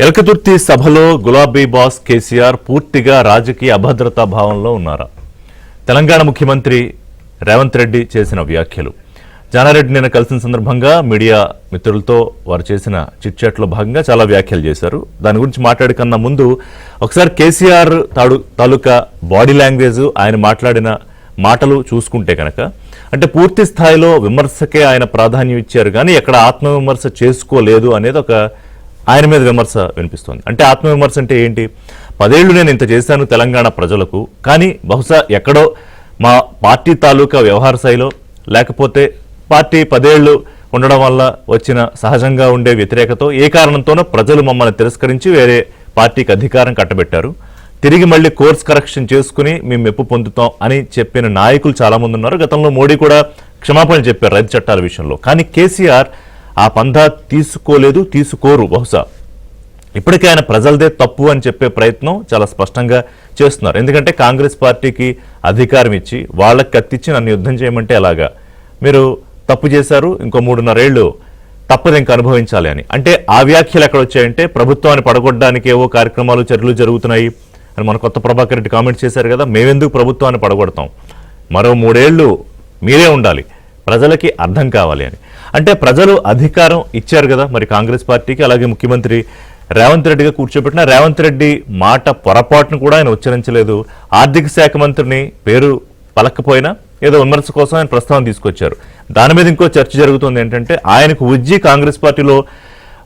ఎలకతుర్తి సభలో గులాబీ బాస్ కేసీఆర్ పూర్తిగా రాజకీయ అభద్రతా భావంలో ఉన్నారా? తెలంగాణ ముఖ్యమంత్రి రేవంత్ రెడ్డి చేసిన వ్యాఖ్యలు. జానారెడ్డి నిన్న కలిసిన సందర్భంగా మీడియా మిత్రులతో వారు చేసిన చిట్ చాట్లో భాగంగా చాలా వ్యాఖ్యలు చేశారు. దాని గురించి మాట్లాడకన్నా ముందు ఒకసారి కేసీఆర్ తాలూకా బాడీ లాంగ్వేజ్, ఆయన మాట్లాడిన మాటలు చూసుకుంటే కనుక అంటే పూర్తి స్థాయిలో విమర్శకే ఆయన ప్రాధాన్యం ఇచ్చారు, కానీ ఎక్కడ ఆత్మవిమర్శ చేసుకోలేదు అనేది ఒక ఆయన మీద విమర్శ వినిపిస్తోంది. అంటే ఆత్మవిమర్శ అంటే ఏంటి? 10 ఏళ్లు నేను ఇంత చేశాను తెలంగాణ ప్రజలకు, కానీ బహుశా ఎక్కడో మా పార్టీ తాలూకా వ్యవహార శైలిలో లేకపోతే పార్టీ 10 ఏళ్లు ఉండడం వల్ల వచ్చిన సహజంగా ఉండే వ్యతిరేకతో ఏ కారణంతోనో ప్రజలు మమ్మల్ని తిరస్కరించి వేరే పార్టీకి అధికారం కట్టబెట్టారు, తిరిగి మళ్ళీ కోర్స్ కరెక్షన్ చేసుకుని మేము మెప్పు పొందుతాం అని చెప్పిన నాయకులు చాలామంది ఉన్నారు. గతంలో మోడీ కూడా క్షమాపణ చెప్పారు రైతు చట్టాల విషయంలో. కానీ కేసీఆర్ ఆ పందా తీసుకోలేదు, తీసుకోరు. బహుశా ఇప్పటికే ఆయన ప్రజలదే తప్పు అని చెప్పే ప్రయత్నం చాలా స్పష్టంగా చేస్తున్నారు. ఎందుకంటే కాంగ్రెస్ పార్టీకి అధికారం ఇచ్చి వాళ్ళకి కత్తిచ్చి నన్ను యుద్ధం చేయమంటే ఎలాగా, మీరు తప్పు చేశారు, ఇంకో 3.5 ఏళ్లు తప్పదు ఇంకా అనుభవించాలి అని. అంటే ఆ వ్యాఖ్యలు ఎక్కడ వచ్చాయంటే ప్రభుత్వాన్ని పడగొట్టడానికి ఏవో కార్యక్రమాలు చర్యలు జరుగుతున్నాయి అని మన కొత్త ప్రభాకర్ రెడ్డి కామెంట్ చేశారు కదా, మేమెందుకు ప్రభుత్వాన్ని పడగొడతాం, మరో 3 ఏళ్లు మీరే ఉండాలి, ప్రజలకి అర్థం కావాలి అని. అంటే ప్రజలు అధికారం ఇచ్చారు కదా మరి కాంగ్రెస్ పార్టీకి, అలాగే ముఖ్యమంత్రి రేవంత్ రెడ్డిగా కూర్చోబెట్టిన రేవంత్ రెడ్డి మాట పొరపాటును కూడా ఆయన ఉచ్చరించలేదు. ఆర్థిక శాఖ మంత్రిని పేరు పలకపోయినా ఏదో విమర్శ కోసం ఆయన ప్రస్తావన తీసుకొచ్చారు. దాని మీద ఇంకో చర్చ జరుగుతుంది. ఏంటంటే ఆయనకు ఉజ్జి కాంగ్రెస్ పార్టీలో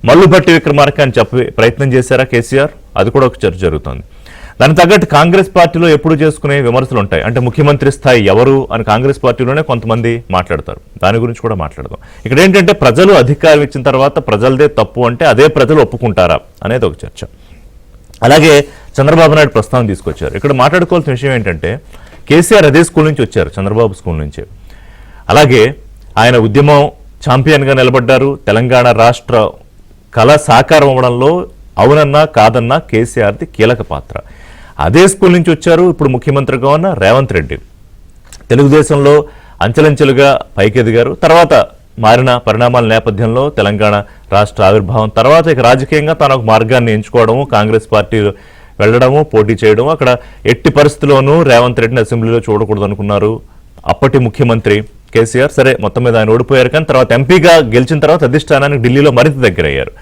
మల్లుభట్టి విక్రమార్క అని చెప్పే ప్రయత్నం చేశారా కేసీఆర్, అది కూడా ఒక చర్చ జరుగుతుంది. దానికి తగ్గట్టు కాంగ్రెస్ పార్టీలో ఎప్పుడు చేసుకునే విమర్శలు ఉంటాయి. అంటే ముఖ్యమంత్రి స్థాయి ఎవరు అని కాంగ్రెస్ పార్టీలోనే కొంతమంది మాట్లాడతారు. దాని గురించి కూడా మాట్లాడదాం. ఇక్కడ ఏంటంటే ప్రజలు అధికారం ఇచ్చిన తర్వాత ప్రజలదే తప్పు అంటే అదే ప్రజలు ఒప్పుకుంటారా అనేది ఒక చర్చ. అలాగే చంద్రబాబు నాయుడు ప్రస్తావన తీసుకొచ్చారు. ఇక్కడ మాట్లాడుకోవాల్సిన విషయం ఏంటంటే కేసీఆర్ అదే స్కూల్ నుంచి వచ్చారు, చంద్రబాబు స్కూల్ నుంచే. అలాగే ఆయన ఉద్యమం ఛాంపియన్గా నిలబడ్డారు. తెలంగాణ రాష్ట్ర కళ సాకారం అవ్వడంలో అవునన్నా కాదన్నా కేసీఆర్ది కీలక పాత్ర. అదే స్కూల్ నుంచి వచ్చారు ఇప్పుడు ముఖ్యమంత్రిగా ఉన్న రేవంత్ రెడ్డి. తెలుగుదేశంలో అంచెలంచెలుగా పైకి ఎదిగారు. తర్వాత మారిన పరిణామాల నేపథ్యంలో తెలంగాణ రాష్ట్ర ఆవిర్భావం తర్వాత ఇక రాజకీయంగా తన ఒక మార్గాన్ని ఎంచుకోవడము, కాంగ్రెస్ పార్టీ వెళ్ళడము, పోటీ చేయడము. అక్కడ ఎట్టి పరిస్థితుల్లోనూ రేవంత్ రెడ్డిని అసెంబ్లీలో చూడకూడదు అనుకున్నారు అప్పటి ముఖ్యమంత్రి కేసీఆర్. సరే మొత్తం మీద ఆయన ఓడిపోయారు, కానీ తర్వాత ఎంపీగా గెలిచిన తర్వాత అధిష్టానానికి ఢిల్లీలో మరింత దగ్గర అయ్యారు.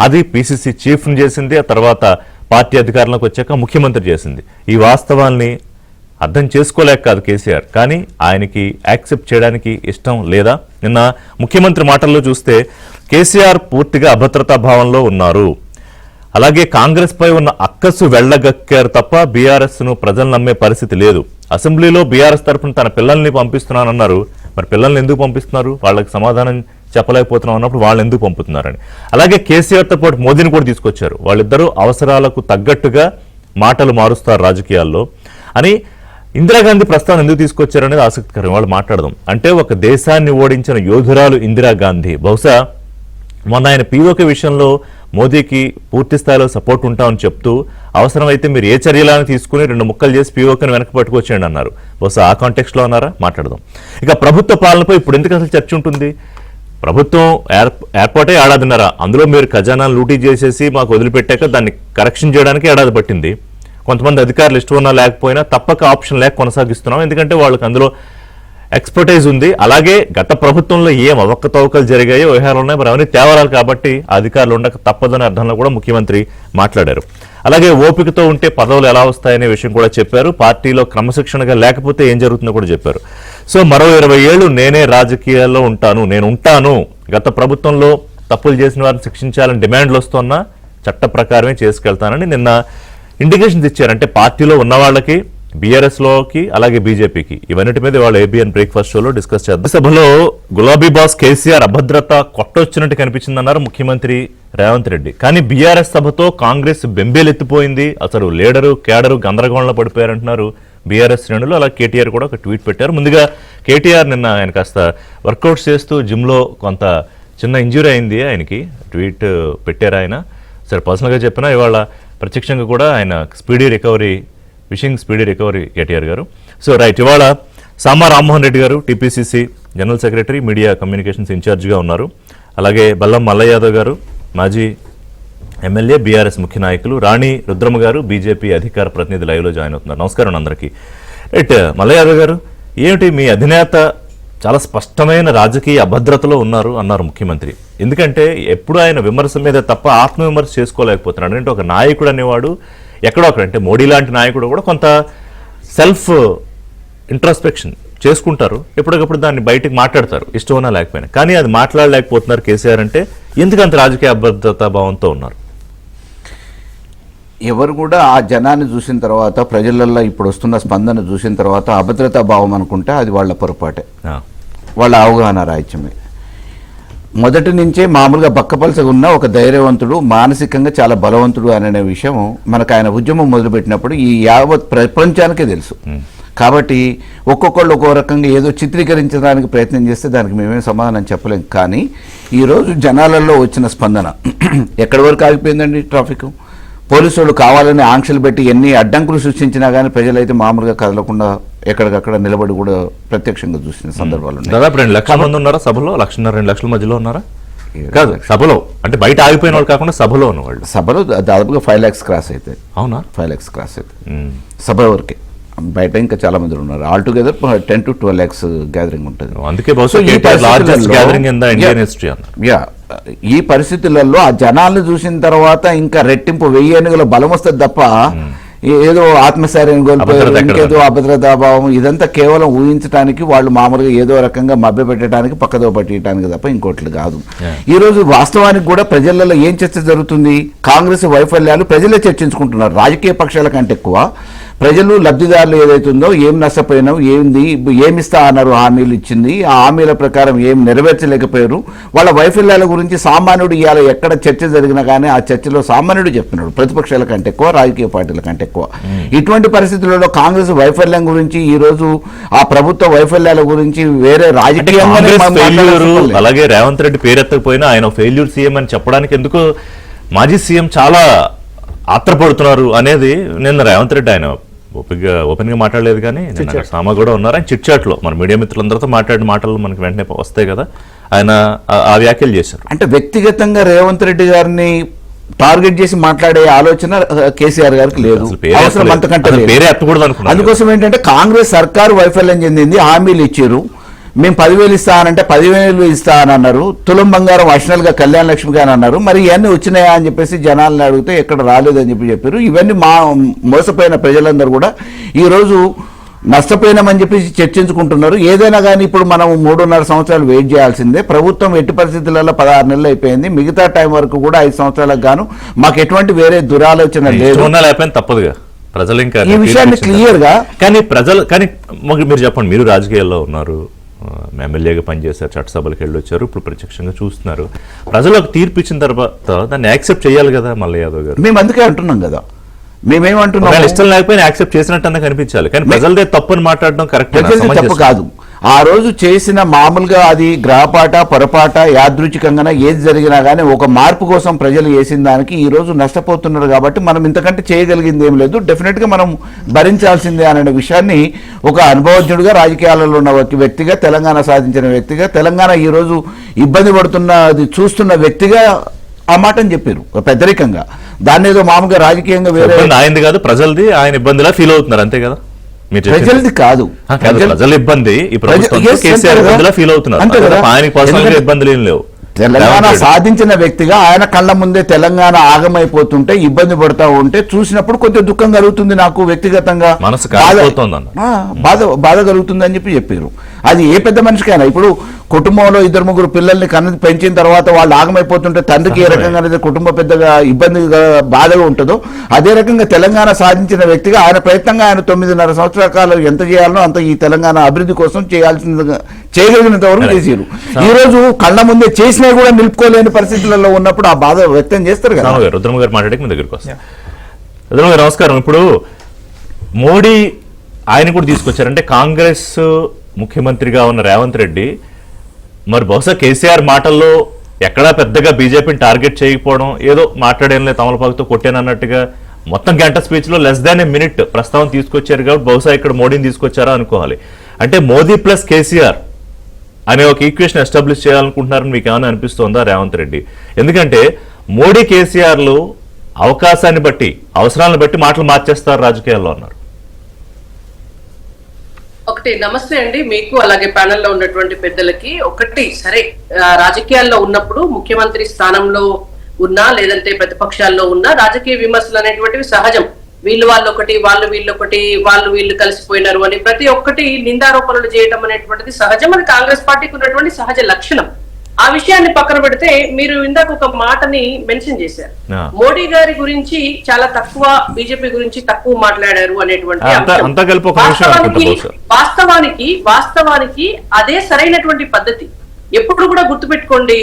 అది పిసిసి చీఫ్ని చేసింది, ఆ తర్వాత పార్టీ అధికారంలోకి వచ్చాక ముఖ్యమంత్రి చేసింది. ఈ వాస్తవాల్ని అర్థం చేసుకోలేక కాదు కేసీఆర్, కానీ ఆయనకి యాక్సెప్ట్ చేయడానికి ఇష్టం లేదా? నిన్న ముఖ్యమంత్రి మాటల్లో చూస్తే కేసీఆర్ పూర్తిగా అభద్రతా భావంలో ఉన్నారు. అలాగే కాంగ్రెస్ పై ఉన్న అక్కసు వెళ్లగక్కారు తప్ప బీఆర్ఎస్ను ప్రజలు నమ్మే పరిస్థితి లేదు. అసెంబ్లీలో బీఆర్ఎస్ తరఫున తన పిల్లల్ని పంపిస్తున్నానన్నారు. మరి పిల్లల్ని ఎందుకు పంపిస్తున్నారు? వాళ్ళకి సమాధానం చెప్పలేకపోతున్నాం అన్నప్పుడు వాళ్ళు ఎందుకు పంపుతున్నారని. అలాగే కేసీఆర్తో పాటు మోదీని కూడా తీసుకొచ్చారు. వాళ్ళిద్దరూ అవసరాలకు తగ్గట్టుగా మాటలు మారుస్తారు రాజకీయాల్లో అని. ఇందిరాగాంధీ ప్రస్తావన ఎందుకు తీసుకొచ్చారనేది ఆసక్తికరం. వాళ్ళు మాట్లాడదాం. అంటే ఒక దేశాన్ని ఓడించిన యోధురాలు ఇందిరాగాంధీ. బహుశా మొన్న ఆయన పీఓకే విషయంలో మోదీకి పూర్తి స్థాయిలో సపోర్ట్ ఉంటామని చెప్తూ అవసరమైతే మీరు ఏ చర్యలను తీసుకుని 2 ముక్కలు చేసి పీఓకేని వెనక్కి పట్టుకొచ్చేయండి అన్నారు. బహుశా ఆ కాంటెక్స్ట్లో అన్నారా? మాట్లాడదాం. ఇక ప్రభుత్వ పాలనపై ఇప్పుడు ఎందుకు అసలు చర్చ ఉంటుంది? ప్రభుత్వం ఏర్పాటే ఏడాదిన్నర, అందులో మీరు ఖజానాను లూటీ చేసేసి మాకు వదిలిపెట్టాక దాన్ని కరెక్షన్ చేయడానికి ఏడాది పట్టింది. కొంతమంది అధికారులు ఇష్టం ఉన్నా లేకపోయినా తప్పక ఆప్షన్ లేక కొనసాగిస్తున్నాం, ఎందుకంటే వాళ్ళకి అందులో ఎక్స్పర్టైజ్ ఉంది. అలాగే గత ప్రభుత్వంలో ఏం అవకతవకలు జరిగాయో వ్యవహారాలు ఉన్నాయి, మరి అవన్నీ తేవరాలు కాబట్టి అధికారులు ఉండక తప్పదనే అర్థంలో కూడా ముఖ్యమంత్రి మాట్లాడారు. అలాగే ఓపికతో ఉంటే పదవులు ఎలా వస్తాయనే విషయం కూడా చెప్పారు. పార్టీలో క్రమశిక్షణగా లేకపోతే ఏం జరుగుతుందో కూడా చెప్పారు. సో మరో 20 ఏళ్లు నేనే రాజకీయాల్లో ఉంటాను, నేను ఉంటాను, గత ప్రభుత్వంలో తప్పులు చేసిన వారిని శిక్షించాలని డిమాండ్లు వస్తున్నా చట్ట ప్రకారమే చేసుకెళ్తానని నిన్న ఇండికేషన్స్ ఇచ్చారు. అంటే పార్టీలో ఉన్న వాళ్ళకి, బీఆర్ఎస్లోకి, అలాగే బీజేపీకి, ఇవన్నిటి మీద వాళ్ళు ఏబిఎన్ బ్రేక్ఫాస్ట్ షోలో డిస్కస్ చేద్దాం. సభలో గులాబీ బాస్ కేసీఆర్ అభద్రత కొట్టొచ్చినట్టు కనిపించిందన్నారు ముఖ్యమంత్రి రేవంత్ రెడ్డి. కానీ బీఆర్ఎస్ సభతో కాంగ్రెస్ బెంబేలెత్తిపోయింది, అసలు లీడరు కేడరు గందరగోళంలో పడిపోయారంటున్నారు బీఆర్ఎస్ శ్రేణులు. అలా కేటీఆర్ కూడా ఒక ట్వీట్ పెట్టారు. ముందుగా కేటీఆర్ నిన్న ఆయన కాస్త వర్కౌట్స్ చేస్తూ జిమ్లో కొంత చిన్న ఇంజ్యూరీ అయింది ఆయనకి, ట్వీట్ పెట్టారు ఆయన. సరే పర్సనల్గా చెప్పినా ఇవాళ ప్రత్యక్షంగా కూడా ఆయన స్పీడీ రికవరీ కేటీఆర్ గారు. సో రైట్, ఇవాళ సామా రామ్మోహన్ రెడ్డి గారు TPCC general secretary, media communications ఇన్ఛార్జిగా ఉన్నారు. అలాగే బల్లం మల్లయ్య యాదవ్ గారు మాజీ ఎమ్మెల్యే, బీఆర్ఎస్ ముఖ్య నాయకులు రాణి రుద్రమ్మ గారు, బీజేపీ అధికార ప్రతినిధి లైవ్లో జాయిన్ అవుతున్నారు. నమస్కారం అందరికీ. రైట్, మల్లయ్య యాదవ్ గారు, ఏమిటి మీ అధినేత చాలా స్పష్టమైన రాజకీయ అభద్రతలో ఉన్నారు అన్నారు ముఖ్యమంత్రి. ఎందుకంటే ఎప్పుడు ఆయన విమర్శ మీద తప్ప ఆత్మవిమర్శ చేసుకోలేకపోతున్నాడు. అంటే ఒక నాయకుడు అనేవాడు ఎక్కడో అక్కడ, అంటే మోడీ లాంటి నాయకుడు కూడా కొంత సెల్ఫ్ ఇంట్రాస్పెక్షన్ చేసుకుంటారు, ఎప్పటికప్పుడు దాన్ని బయటకు మాట్లాడతారు, ఇష్టమైనా లేకపోయినా. కానీ అది మాట్లాడలేకపోతున్నారు కేసీఆర్. అంటే ఎందుకంత రాజకీయ అభద్రతా భావంతో ఉన్నారు? ఎవరు కూడా ఆ జనాన్ని చూసిన తర్వాత, ప్రజలలో ఇప్పుడు వస్తున్న స్పందన చూసిన తర్వాత అభద్రతా భావం అనుకుంటే అది వాళ్ళ పొరపాటే, వాళ్ళ అవగాహన రాహిత్యమే. మొదటి నుంచే మామూలుగా బక్కపలసగా ఉన్న ఒక ధైర్యవంతుడు, మానసికంగా చాలా బలవంతుడు అనే విషయం మనకు ఆయన ఉద్యమం మొదలుపెట్టినప్పుడు ఈ యావత్ ప్రపంచానికే తెలుసు. కాబట్టి ఒక్కొక్కళ్ళు ఒక్కో రకంగా ఏదో చిత్రీకరించడానికి ప్రయత్నం చేస్తే దానికి మేమేం సమాధానం చెప్పలేం. కానీ ఈరోజు జనాలలో వచ్చిన స్పందన ఎక్కడి వరకు ఆగిపోయిందండి? ట్రాఫిక్ పోలీసు వాళ్ళు కావాలని ఆంక్షలు పెట్టి ఎన్ని అడ్డంకులు సృష్టించినా కానీ ప్రజలైతే మామూలుగా కదలకుండా ఎక్కడికక్కడ నిలబడి కూడా ప్రత్యక్షంగా చూసిన సందర్భాలు ఉన్నాయి. దాదాపు 2 లక్షల మంది ఉన్నారా సభలో? 1.5-2 లక్షల మధ్యలో ఉన్నారా? కాదు, సభలో అంటే బయట ఆగిపోయిన వాళ్ళు కాకుండా సభలో ఉన్నవాళ్ళు. సభలో దాదాపుగా 5 lakhs క్రాస్ అవుతాయి. అవునా? 5 lakhs క్రాస్ అవుతాయి సభ వరకే. బయట ఇంకా చాలా మంది ఉన్నారు. All together 10 to 12 lakhs gathering ఉంటుంది. అందుకే gathering in the Indian history అన్నారు. ఈ పరిస్థితులలో ఆ జనాలను చూసిన తర్వాత ఇంకా రెట్టింపు 1000 ఏనుగుల బలం వస్తుంది తప్ప ఏదో ఆత్మస్థైర్యం కోల్పోయారు, ఇంకేదో అభద్రతాభావం, ఇదంతా కేవలం ఊహించడానికి, వాళ్ళు మామూలుగా ఏదో రకంగా మభ్యపెట్టడానికి, పక్కదో పట్టడానికి తప్ప ఇంకోట్లు కాదు. ఈ రోజు వాస్తవానికి కూడా ప్రజలలో ఏం చర్చ జరుగుతుంది? కాంగ్రెస్ వైఫల్యాలు ప్రజలే చర్చించుకుంటున్నారు. రాజకీయ పక్షాల కంటే ఎక్కువ ప్రజలు, లబ్ధిదారులు ఏదైతుందో ఏం నష్టపోయినావు, ఏంది, ఏమిస్తా అన్నారు, హామీలు ఇచ్చింది, ఆ హామీల ప్రకారం ఏం నెరవేర్చలేకపోయారు, వాళ్ళ వైఫల్యాల గురించి సామాన్యుడు ఇవాళ ఎక్కడ చర్చ జరిగినా కానీ ఆ చర్చలో సామాన్యుడు చెప్తున్నాడు, ప్రతిపక్షాల కంటే ఎక్కువ, రాజకీయ పార్టీల కంటే ఎక్కువ. ఇటువంటి పరిస్థితులలో కాంగ్రెస్ వైఫల్యం గురించి, ఈ రోజు ఆ ప్రభుత్వ వైఫల్యాల గురించి వేరే రాజకీయంగా, అలాగే రేవంత్ రెడ్డి పేరెత్తకపోయినా ఆయన ఫెయిల్యూర్ సీఎం అని చెప్పడానికి ఎందుకు మాజీ సీఎం చాలా ఆత్రపడుతున్నారు అనేది నిన్న రేవంత్ రెడ్డి ఆయన ఓపెన్ గా మాట్లాడలేదు. కానీ సామా కూడా ఉన్నారు, ఆయన చిట్ చాట్ లో మన మీడియా మిత్రులందరితో మాట్లాడిన మాటలు మనకి వెంటనే వస్తాయి కదా, ఆయన ఆ వ్యాఖ్యలు చేశారు. అంటే వ్యక్తిగతంగా రేవంత్ రెడ్డి గారిని టార్గెట్ చేసి మాట్లాడే ఆలోచన కేసీఆర్ గారికి లేదు, అవసరం అంతకంటే లేదు. అందుకోసం ఏంటంటే కాంగ్రెస్ సర్కారు వైఫల్యం చెందింది, హామీలు ఇచ్చారు, మేము 10,000 ఇస్తానంటే 10,000 ఇస్తా అని అన్నారు, తులం బంగారం అడిషనల్గా కళ్యాణ లక్ష్మిగా అని అన్నారు. మరి ఇవన్నీ వచ్చినాయా అని చెప్పేసి జనాలను అడిగితే ఎక్కడ రాలేదని చెప్పారు. ఇవన్నీ మోసపోయిన ప్రజలందరూ కూడా ఈరోజు నష్టపోయినామని చెప్పేసి చర్చించుకుంటున్నారు. ఏదైనా కానీ ఇప్పుడు మనం 3.5 సంవత్సరాలు వెయిట్ చేయాల్సిందే. ప్రభుత్వం ఎట్టి పరిస్థితులలో 16 నెలలు అయిపోయింది, మిగతా టైం వరకు కూడా 5 సంవత్సరాలకు గాను మాకు ఎటువంటి వేరే దురాలోచన లేదు, తప్పదుగా ప్రజలు ఇంకా ఈ విషయాన్ని క్లియర్ గా. కానీ ప్రజలు, కానీ మీరు చెప్పండి, మీరు రాజకీయాల్లో ఉన్నారు, ఎమ్మెల్యేగా పనిచేశారు, చట్టసభలకు వెళ్ళి వచ్చారు, ఇప్పుడు ప్రత్యక్షంగా చూస్తున్నారు. ప్రజలకు తీర్పు ఇచ్చిన తర్వాత దాన్ని యాక్సెప్ట్ చేయాలి కదా మల్లయ్య యాదవ్ గారు? మేము అందుకే అంటున్నాం కదా, మేమేమంటున్నాం, ఇష్టం లేకపోయినా యాక్సెప్ట్ చేసినట్టు కనిపించాలి. కానీ ప్రజలదే తప్పని మాట్లాడడం కరెక్ట్ తప్పు కాదు. ఆ రోజు చేసిన మామూలుగా అది గ్రహపాట, పొరపాట, యాదృచ్ఛికంగా ఏది జరిగినా కానీ ఒక మార్పు కోసం ప్రజలు చేసిన దానికి ఈ రోజు నష్టపోతున్నారు. కాబట్టి మనం ఇంతకంటే చేయగలిగింది ఏం లేదు, డెఫినెట్ గా మనం భరించాల్సిందే అనే విషయాన్ని ఒక అనుభవజ్ఞుడిగా, రాజకీయాలలో ఉన్న వ్యక్తిగా, తెలంగాణ సాధించిన వ్యక్తిగా, తెలంగాణ ఈ రోజు ఇబ్బంది పడుతున్నది చూస్తున్న వ్యక్తిగా ఆ మాటని చెప్పారు పెద్దరికంగా. దాన్ని ఏదో మామూలుగా రాజకీయంగా వేరే ఆయనది కాదు, ప్రజలది, ఆయన ఇబ్బందిలా ఫీల్ అవుతున్నారు అంతే కదా? ప్రజలది కాదు, ప్రజల ఇబ్బంది ఫీల్ అవుతున్నారు, ఆయనకి పర్సనల్ ఇబ్బందులు ఏం లేవు. తెలంగాణ సాధించిన వ్యక్తిగా ఆయన కళ్ళ ముందే తెలంగాణ ఆగమైపోతుంటే, ఇబ్బంది పడుతూ ఉంటే చూసినప్పుడు కొంచెం దుఃఖం కలుగుతుంది, నాకు వ్యక్తిగతంగా బాధ కలుగుతుంది అని చెప్పారు. అది ఏ పెద్ద మనిషికైనా. ఇప్పుడు కుటుంబంలో 2-3 పిల్లల్ని పెంచిన తర్వాత వాళ్ళు ఆగమైపోతుంటే తండ్రికి ఏ రకంగా కుటుంబ పెద్దగా ఇబ్బందిగా, బాధగా ఉంటుందో అదే రకంగా తెలంగాణ సాధించిన వ్యక్తిగా ఆయన ప్రయత్నంగా ఆయన 9.5 సంవత్సరాల కాలం ఎంత చేయాలనో అంత ఈ తెలంగాణ అభివృద్ధి కోసం చేయగలిగినంత వరకు చేశారు. ఈ రోజు కళ్ళ ముందే చేసినా కూడా నిలుపుకోలేని పరిస్థితులలో ఉన్నప్పుడు ఆ బాధ వ్యక్తం చేస్తారు కదా. రుద్రమ్మ గారు మాట్లాడే మీ దగ్గరికి వస్తాం. రుద్రమ్మ గారు నమస్కారం. ఇప్పుడు మోడీ ఆయన కూడా తీసుకొచ్చారంటే కాంగ్రెస్ ముఖ్యమంత్రిగా ఉన్న రేవంత్ రెడ్డి మరి బహుశా కేసీఆర్ మాటల్లో ఎక్కడా పెద్దగా బీజేపీని టార్గెట్ చేయకపోవడం, ఏదో మాట్లాడేంలే తమలపాకుతో కొట్టానన్నట్టుగా మొత్తం గంట స్పీచ్లో లెస్ దాన్ ఏ మినిట్ ప్రస్తావన తీసుకొచ్చారు. కాబట్టి బహుశా ఇక్కడ మోడీని తీసుకొచ్చారా అనుకోవాలి. అంటే మోదీ ప్లస్ కేసీఆర్ అనే ఒక ఈక్వేషన్ ఎస్టాబ్లిష్ చేయాలనుకుంటున్నారని మీకు ఏమైనా అనిపిస్తోందా రేవంత్ రెడ్డి? ఎందుకంటే మోడీ కేసీఆర్లు అవకాశాన్ని బట్టి అవసరాలను బట్టి మాటలు మార్చేస్తారు రాజకీయాల్లో అన్నారు. ఒకటి నమస్తే అండి మీకు, అలాగే ప్యానెల్లో ఉన్నటువంటి పెద్దలకి. ఒకటి సరే, రాజకీయాల్లో ఉన్నప్పుడు ముఖ్యమంత్రి స్థానంలో ఉన్నా లేదంటే ప్రతిపక్షాల్లో ఉన్నా రాజకీయ విమర్శలు అనేటువంటివి సహజం. వాళ్ళు ఒకటి, వాళ్ళు వీళ్ళు కలిసిపోయినారు అని ప్రతి ఒక్కటి నిందారోపణలు చేయడం అనేటువంటిది సహజం. అది కాంగ్రెస్ పార్టీకి ఉన్నటువంటి సహజ లక్షణం. ఆ విషయాన్ని పక్కన పెడితే మీరు ఇందాక ఒక మాటని మెన్షన్ చేశారు, మోడీ గారి గురించి చాలా తక్కువ, బీజేపీ గురించి తక్కువ మాట్లాడారు అనేటువంటి. వాస్తవానికి అదే సరైనటువంటి పద్ధతి. ఎప్పుడు కూడా గుర్తుపెట్టుకోండి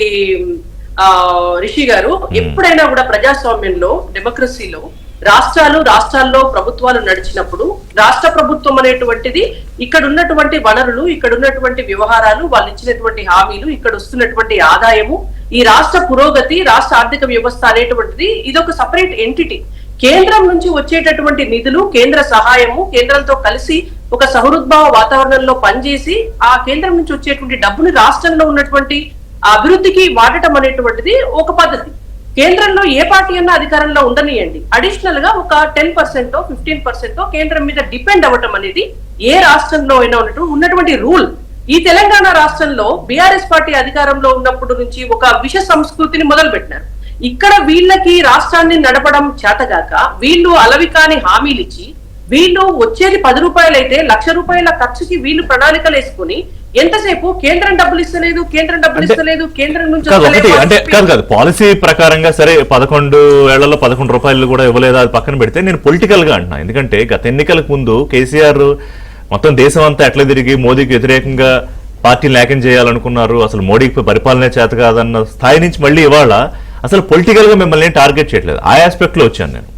రిషి గారు, ఎప్పుడైనా కూడా ప్రజాస్వామ్యంలో, డెమోక్రసీలో రాష్ట్రాల్లో ప్రభుత్వాలు నడిచినప్పుడు రాష్ట్ర ప్రభుత్వం అనేటువంటిది ఇక్కడ ఉన్నటువంటి వనరులు, ఇక్కడ ఉన్నటువంటి వ్యవహారాలు, వాళ్ళు ఇచ్చినటువంటి హామీలు, ఇక్కడ వస్తున్నటువంటి ఆదాయము, ఈ రాష్ట్ర పురోగతి, రాష్ట్ర ఆర్థిక వ్యవస్థ అనేటువంటిది ఇదొక సపరేట్ ఎంటిటీ. కేంద్రం నుంచి వచ్చేటటువంటి నిధులు, కేంద్ర సహాయము, కేంద్రంతో కలిసి ఒక సహృద్భావ వాతావరణంలో పనిచేసి ఆ కేంద్రం నుంచి వచ్చేటువంటి డబ్బుని రాష్ట్రంలో ఉన్నటువంటి అభివృద్ధికి వాడటం అనేటువంటిది ఒక పద్ధతి. కేంద్రంలో ఏ పార్టీ అన్నా అధికారంలో ఉండనియండి, అడిషనల్ గా ఒక 10% 15% కేంద్రం మీద డిపెండ్ అవ్వటం అనేది ఏ రాష్ట్రంలో అయినా ఉన్నటువంటి రూల్. ఈ తెలంగాణ రాష్ట్రంలో బీఆర్ఎస్ పార్టీ అధికారంలో ఉన్నప్పుడు నుంచి ఒక విష సంస్కృతిని మొదలు పెట్టినారు. ఇక్కడ వీళ్ళకి రాష్ట్రాన్ని నడపడం చేతగాక వీళ్ళు అలవికాని హామీలు ఇచ్చి, వీళ్ళు వచ్చేది 10 రూపాయలు అయితే 1,00,000 రూపాయల ఖర్చుకి వీళ్ళు ప్రణాళికలు వేసుకుని ఎంతసేపు కేంద్రం డబ్బులు ఇస్తలేదు, కేంద్రం నుంచి అంటే కాదు పాలసీ ప్రకారంగా సరే 11 ఏళ్లలో 11 రూపాయలు కూడా ఇవ్వలేదా, అది పక్కన పెడితే నేను పొలిటికల్ గా అంటున్నా. ఎందుకంటే గత ఎన్నికలకు ముందు కేసీఆర్ మొత్తం దేశం అంతా ఎట్లా తిరిగి మోదీకి వ్యతిరేకంగా పార్టీని లేఖం చేయాలనుకున్నారు, అసలు మోడీకి పరిపాలనే చేత కాదన్న స్థాయి నుంచి మళ్ళీ ఇవాళ అసలు పొలిటికల్ గా మిమ్మల్ని టార్గెట్ చేయట్లేదు. ఆ ఆస్పెక్ట్ లో వచ్చాను నేను.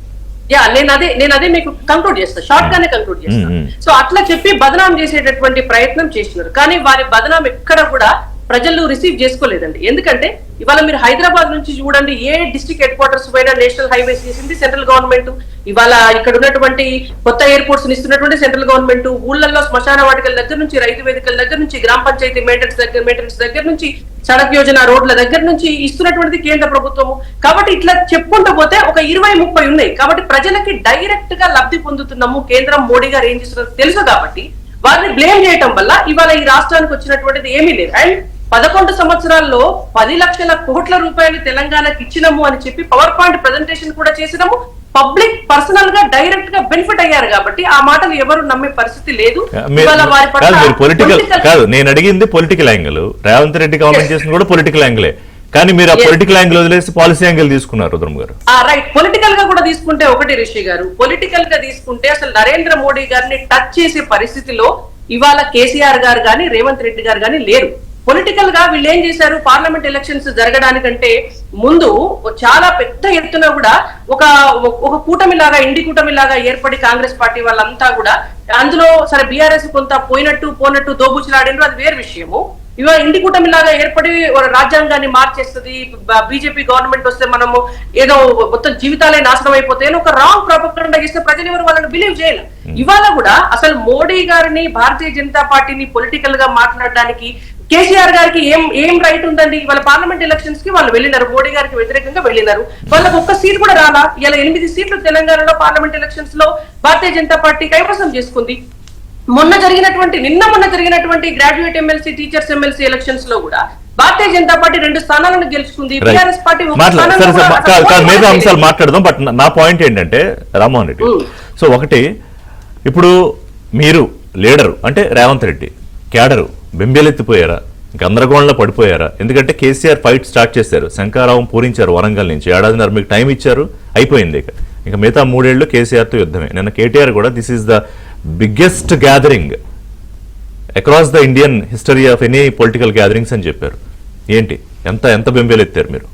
నేను అదే మీకు కంక్లూడ్ చేస్తా, షార్ట్ గానే కంక్లూడ్ చేస్తా. సో అట్లా చెప్పి బదనాం చేసేటటువంటి ప్రయత్నం చేసినారు, కానీ వారి బదనాం ఎక్కడ కూడా ప్రజలు రిసీవ్ చేసుకోలేదండి. ఎందుకంటే ఇవాళ మీరు హైదరాబాద్ నుంచి చూడండి, ఏ డిస్ట్రిక్ట్ హెడ్ క్వార్టర్స్ పైన నేషనల్ హైవేస్ చేసింది సెంట్రల్ గవర్నమెంట్. ఇవాళ ఇక్కడ ఉన్నటువంటి కొత్త ఎయిర్పోర్ట్స్ ఇస్తున్నటువంటి సెంట్రల్ గవర్నమెంట్. ఊళ్ళల్లో శ్మశాన వాటికల దగ్గర నుంచి, రైతు వేదికల దగ్గర నుంచి, గ్రామ పంచాయతీ మెయింటెనెన్స్ దగ్గర నుంచి, సడక్ యోజన రోడ్ల దగ్గర నుంచి ఇస్తున్నటువంటిది కేంద్ర ప్రభుత్వము. కాబట్టి ఇట్లా చెప్పుకుంటూ పోతే ఒక 20-30 ఉన్నాయి. కాబట్టి ప్రజలకి డైరెక్ట్ గా లబ్ధి పొందుతున్నాము, కేంద్రం మోడీ గారు ఏం చేస్తున్నారో తెలుసు. కాబట్టి వారిని బ్లేమ్ చేయటం వల్ల ఇవాళ ఈ రాష్ట్రానికి వచ్చినటువంటిది ఏమీ లేదు. అండ్ 11 సంవత్సరాల్లో 10 లక్షల కోట్ల రూపాయలు తెలంగాణకి ఇచ్చినాము అని చెప్పి పవర్ పాయింట్ ప్రెజెంటేషన్ కూడా చేసినాము. పబ్లిక్ పర్సనల్ గా డైరెక్ట్ గా బెనిఫిట్ అయ్యారు కాబట్టి ఆ మాటలు ఎవరు నమ్మే పరిస్థితి లేదు. కాదు నేను అడిగింది political angle. Revanth Reddy government చేసిన కూడా పొలిటికల్ యాంగిలే, కానీ మీరు ఆ పొలిటికల్ యాంగిల్ వదిలేసి పాలసీ యాంగిల్ తీసుకున్నారు రుద్రమ గారు. రైట్, పొలిటికల్ గా కూడా తీసుకుంటే ఒకటి రిషి గారు, పొలిటికల్ గా తీసుకుంటే అసలు నరేంద్ర మోడీ గారిని టచ్ చేసే పరిస్థితిలో ఇవాళ కేసీఆర్ గారు గాని రేవంత్ రెడ్డి గారు గాని లేరు. పొలిటికల్ గా వీళ్ళు ఏం చేశారు, పార్లమెంట్ ఎలక్షన్స్ జరగడానికంటే ముందు చాలా పెద్ద ఎత్తున కూడా ఒక కూటమి లాగా, ఇండి కూటమి లాగా ఏర్పడి కాంగ్రెస్ పార్టీ వాళ్ళంతా కూడా అందులో సరే బీఆర్ఎస్ కొంత పోనట్టు దోబుచ్చులాడినారు, అది వేరు విషయము. ఇవాళ ఇండి కూటమి లాగా ఏర్పడి రాజ్యాంగాన్ని మార్చేస్తుంది, బీజేపీ గవర్నమెంట్ వస్తే మనము ఏదో మొత్తం జీవితాలే నాశనం అయిపోతాయని ఒక రాంగ్ ప్రాపగండా చేస్తే ప్రజలు ఎవరు వాళ్ళని బిలీవ్ చేయాలి. ఇవాళ కూడా అసలు మోడీ గారిని, భారతీయ జనతా పార్టీని పొలిటికల్ గా మాట్లాడడానికి కేసీఆర్ గారికి ఏం రైట్ ఉందండి? వాళ్ళ పార్లమెంట్ ఎలక్షన్స్ కి వాళ్ళు వెళ్ళినారు, మోడీ గారికి వ్యతిరేకంగా వెళ్ళినారు, వాళ్ళకి ఒక్క సీట్ కూడా రాలా. ఇలా 8 సీట్లు తెలంగాణలో పార్లమెంట్ ఎలక్షన్స్ లో భారతీయ జనతా పార్టీ కైవసం చేసుకుంది. నిన్న మొన్న జరిగినటువంటి graduate MLC, teachers MLC elections లో కూడా భారతీయ జనతా పార్టీ 2 స్థానాలను గెలుచుకుంది, బీఆర్ఎస్ పార్టీ మిగతా అంశాలు మాట్లాడదాం. బట్ నా పాయింట్ ఏంటంటే రామ్మోహన్ రెడ్డి, సో ఒకటి ఇప్పుడు మీరు లీడరు అంటే రేవంత్ రెడ్డి, క్యాడరు బెంబేలెత్తిపోయారా, గందరగోళంలో పడిపోయారా? ఎందుకంటే కేసీఆర్ ఫైట్ స్టార్ట్ చేశారు, శంకారావం పూరించారు వరంగల్ నుంచి, 1.5 ఏడాది మీకు టైం ఇచ్చారు, అయిపోయింది. ఇక మిగతా 3 ఏళ్ళు కేసీఆర్తో యుద్ధమే. నిన్న కేటీఆర్ కూడా this is the biggest gathering across the Indian history of any political gatherings అని చెప్పారు. ఏంటి ఎంత బెంబేలెత్తారు మీరు?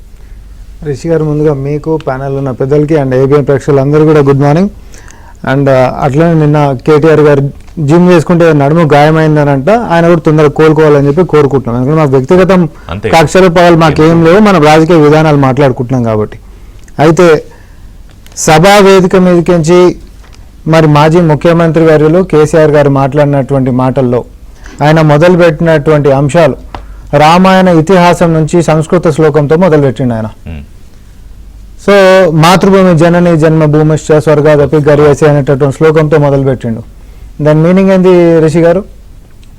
రిషి గారు, ముందుగా మీకు, ప్యానెల్ ఉన్న పెద్దలకి అండ్ ఏబిఎన్ ప్రేక్షకులందరూ కూడా గుడ్ మార్నింగ్. అండ్ అట్లనే నిన్న కేటీఆర్ గారు జిమ్ చేసుకుంటే నడుము గాయమైందనంట, ఆయన కూడా తొందరగా కోలుకోవాలని చెప్పి కోరుకుంటున్నాం. ఎందుకంటే మాకు వ్యక్తిగతం కక్షలు పగలు మాకేం లేవు, మనం రాజకీయ విధానాలు మాట్లాడుకుంటున్నాం కాబట్టి. అయితే సభా వేదిక మీదకించి మరి మాజీ ముఖ్యమంత్రి వర్యులు కేసీఆర్ గారు మాట్లాడినటువంటి మాటల్లో ఆయన మొదలుపెట్టినటువంటి అంశాలు రామాయణ ఇతిహాసం నుంచి సంస్కృత శ్లోకంతో మొదలుపెట్టిండు ఆయన. సో మాతృభూమి జనని జన్మభూమిశ్చ స్వర్గాదపి గర్యసి అనేటటువంటి శ్లోకంతో మొదలుపెట్టిండు. దాని మీనింగ్ ఏంది రిషి గారు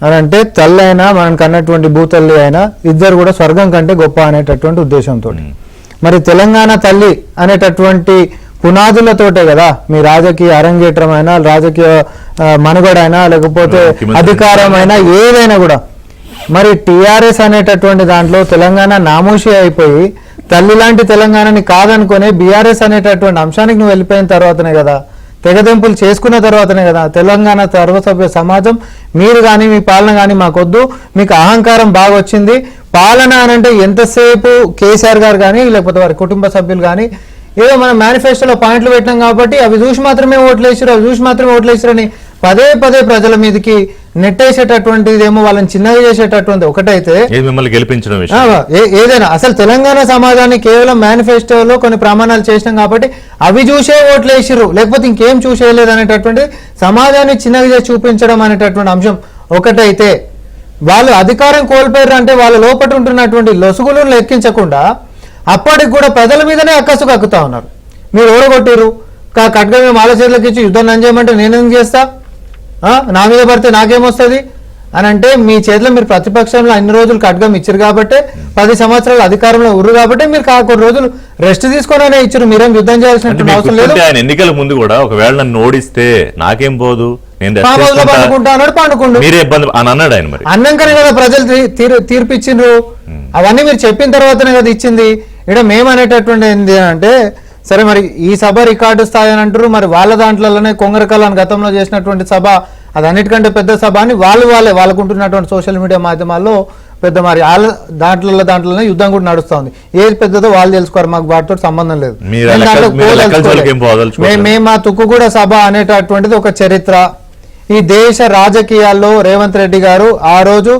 అని అంటే, తల్లి అయినా మనం కన్నటువంటి భూతల్లి అయినా ఇద్దరు కూడా స్వర్గం కంటే గొప్ప అనేటటువంటి ఉద్దేశంతో. మరి తెలంగాణ తల్లి అనేటటువంటి పునాదులతోటే కదా మీ రాజకీయ అరంగేట్రం అయినా, రాజకీయ మనుగడైనా, లేకపోతే అధికారమైనా ఏదైనా కూడా. మరి టిఆర్ఎస్ అనేటటువంటి దాంట్లో తెలంగాణ నామోషి అయిపోయి తల్లి లాంటి తెలంగాణని కాదనుకుని బీఆర్ఎస్ అనేటటువంటి అంశానికి నువ్వు వెళ్ళిపోయిన తర్వాతనే కదా, తెగదెంపులు చేసుకున్న తర్వాతనే కదా తెలంగాణ సర్వసభ్య సమాజం మీరు కానీ మీ పాలన కానీ మాకొద్దు, మీకు అహంకారం బాగా వచ్చింది, పాలన అని అంటే ఎంతసేపు కేసీఆర్ గారు కానీ లేకపోతే వారి కుటుంబ సభ్యులు కానీ ఏదో మనం మేనిఫెస్టోలో పాయింట్లు పెట్టినాం కాబట్టి అవి చూసి మాత్రమే ఓట్లేసారని పదే పదే ప్రజల మీదకి నెట్టేసేటటువంటిది ఏమో, వాళ్ళని చిన్నగా చేసేటటువంటి ఒకటైతే మిమ్మల్ని గెలిపించడం ఏదైనా అసలు తెలంగాణ సమాజాన్ని కేవలం మేనిఫెస్టోలో కొన్ని ప్రమాణాలు చేసినాం కాబట్టి అవి చూసే ఓట్లేసిర్రు, లేకపోతే ఇంకేం చూసేయలేదు అనేటటువంటి సమాజాన్ని చిన్నగా చేసి చూపించడం అనేటటువంటి అంశం ఒకటైతే, వాళ్ళు అధికారం కోల్పోయారు అంటే వాళ్ళ లోపల ఉంటున్నటువంటి లొసుగులను లెక్కించకుండా అప్పటికి కూడా ప్రజల మీదనే అక్కసు కక్కుతా ఉన్నారు. మీరు ఓడగొట్టిరు కట్గా మేము ఆలోచనలకు ఇచ్చి యుద్ధం నన్ను చేయమంటే నేనేం చేస్తా, నా మీద పడితే నాకేమొస్తుంది అని అంటే, మీ చేతిలో మీరు ప్రతిపక్షంలో అన్ని రోజులు ఖడ్గం ఇచ్చారు కాబట్టి 10 సంవత్సరాలు అధికారంలో ఉర్రు కాబట్టి మీరు కొన్ని రోజులు రెస్ట్ తీసుకొని ఇచ్చారు, మీరేం యుద్ధం చేయాల్సిన అవసరం లేదు. ఆయన ఎన్నికల ముందు కూడా ఒకవేళ నన్ను ఓడిస్తే నాకేం పోదు, పండుకుండు మీరే ఇబ్బంది అని అన్నాడు ఆయన. మరి అన్నాకనే కదా ప్రజలు తీర్పిచ్చిండ్రు, అవన్నీ మీరు చెప్పిన తర్వాతనే కదా ఇచ్చింది. ఇక్కడ మేమనేటటువంటి ఏంటి అంటే, సరే మరి ఈ సభ రికార్డు స్థాయి అని అంటారు, మరి వాళ్ళ దాంట్లోనే కొంగరకల్లాని గతంలో చేసినటువంటి సభ అది అన్నిటికంటే పెద్ద సభ అని వాళ్ళకుంటున్నటువంటి సోషల్ మీడియా మాధ్యమాల్లో పెద్ద మరి వాళ్ళ దాంట్లోనే యుద్ధం కూడా నడుస్తూ ఉంది. ఏది పెద్దదో వాళ్ళు తెలుసుకోరు, మాకు వాటితో సంబంధం లేదు. మేము మా తుక్కుగూడ సభ అనేటటువంటిది ఒక చరిత్ర. ఈ దేశ రాజకీయాల్లో రేవంత్ రెడ్డి గారు ఆ రోజు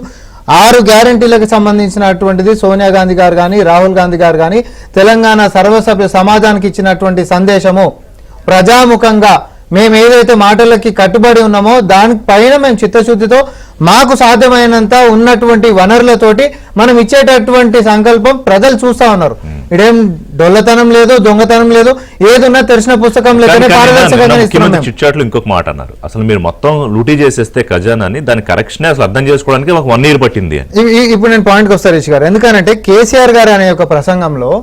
6 గ్యారంటీలకు సంబంధించినటువంటిది సోనియా గాంధీ గారు కానీ రాహుల్ గాంధీ గారు కానీ తెలంగాణ సర్వసభ్య సమాజానికి ఇచ్చినటువంటి సందేశము ప్రజాముఖంగా మేము ఏదైతే మాటలకి కట్టుబడి ఉన్నామో దానిపైన మేము చిత్తశుద్ధితో మాకు సాధ్యమైనంత ఉన్నటువంటి వనరులతోటి మనం ఇచ్చేటటువంటి సంకల్పం ప్రజలు చూస్తా ఉన్నారు. ఇదేం డొల్లతనం లేదు, దొంగతనం లేదు, ఏదున్నా తెరిచిన పుస్తకం లేదని పారదర్శకంగా. చిట్చాట్లు ఇంకొక మాట అన్నారు, అసలు మీరు మొత్తం లూటీ చేసేస్తే ఖజానాని దాని కరెక్షన్ అసలు అర్థం చేసుకోవడానికి ఒక 1 year పట్టింది. ఇప్పుడు నేను పాయింట్కి వస్తాను రిషి గారు, ఎందుకంటే కేసీఆర్ గారు అనే ఒక ప్రసంగంలో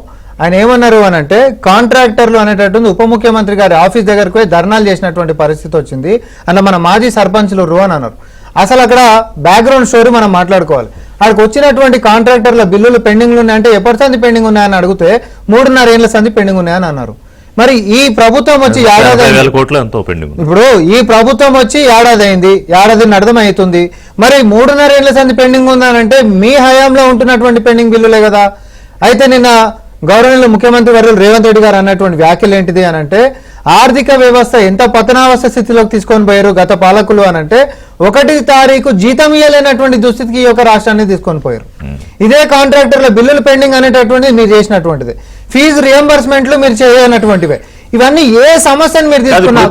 ఆయన ఏమన్నారు అని అంటే, కాంట్రాక్టర్లు అనేటటువంటి ఉప ముఖ్యమంత్రి గారి ఆఫీస్ దగ్గరకు పోయి ధర్నాలు చేసినటువంటి పరిస్థితి వచ్చింది అన్న మన మాజీ సర్పంచ్లు అని అన్నారు. అసలు అక్కడ బ్యాక్గ్రౌండ్ స్టోరీ మనం మాట్లాడుకోవాలి. అక్కడికి వచ్చినటువంటి కాంట్రాక్టర్ల బిల్లులు పెండింగ్లు ఉన్నాయంటే ఎప్పటి సంది పెండింగ్ ఉన్నాయని అడిగితే 3.5 ఏళ్ల సంది పెండింగ్ ఉన్నాయని అన్నారు. మరి ఈ ప్రభుత్వం వచ్చి ఇప్పుడు ఈ ప్రభుత్వం వచ్చి ఏడాది అర్థమవుతుంది. మరి 3.5 ఏళ్ల సంది పెండింగ్ ఉందనంటే మీ హయాంలో ఉంటున్నటువంటి పెండింగ్ బిల్లులే కదా. అయితే నిన్న గౌరవనీయులు ముఖ్యమంత్రి వర్యులు రేవంత్ రెడ్డి గారు అన్నటువంటి వ్యాఖ్యలు ఏంటిది అని అంటే, ఆర్థిక వ్యవస్థ ఎంత పతనావస్థ స్థితిలోకి తీసుకొని పోయారు గత పాలకులు అని అంటే, 1వ తారీఖు జీతం ఇయ్యలేనటువంటి దుస్థితికి ఈ యొక్క రాష్ట్రాన్ని తీసుకొని పోయారు. ఇదే కాంట్రాక్టర్ల బిల్లులు పెండింగ్ అనేటటువంటిది మీరు చేసినటువంటిది, ఫీజు రియంబర్స్మెంట్లు మీరు చేయనటువంటివే. ఇవన్నీ ఏ సమస్యను మీరు తీసుకున్నారు?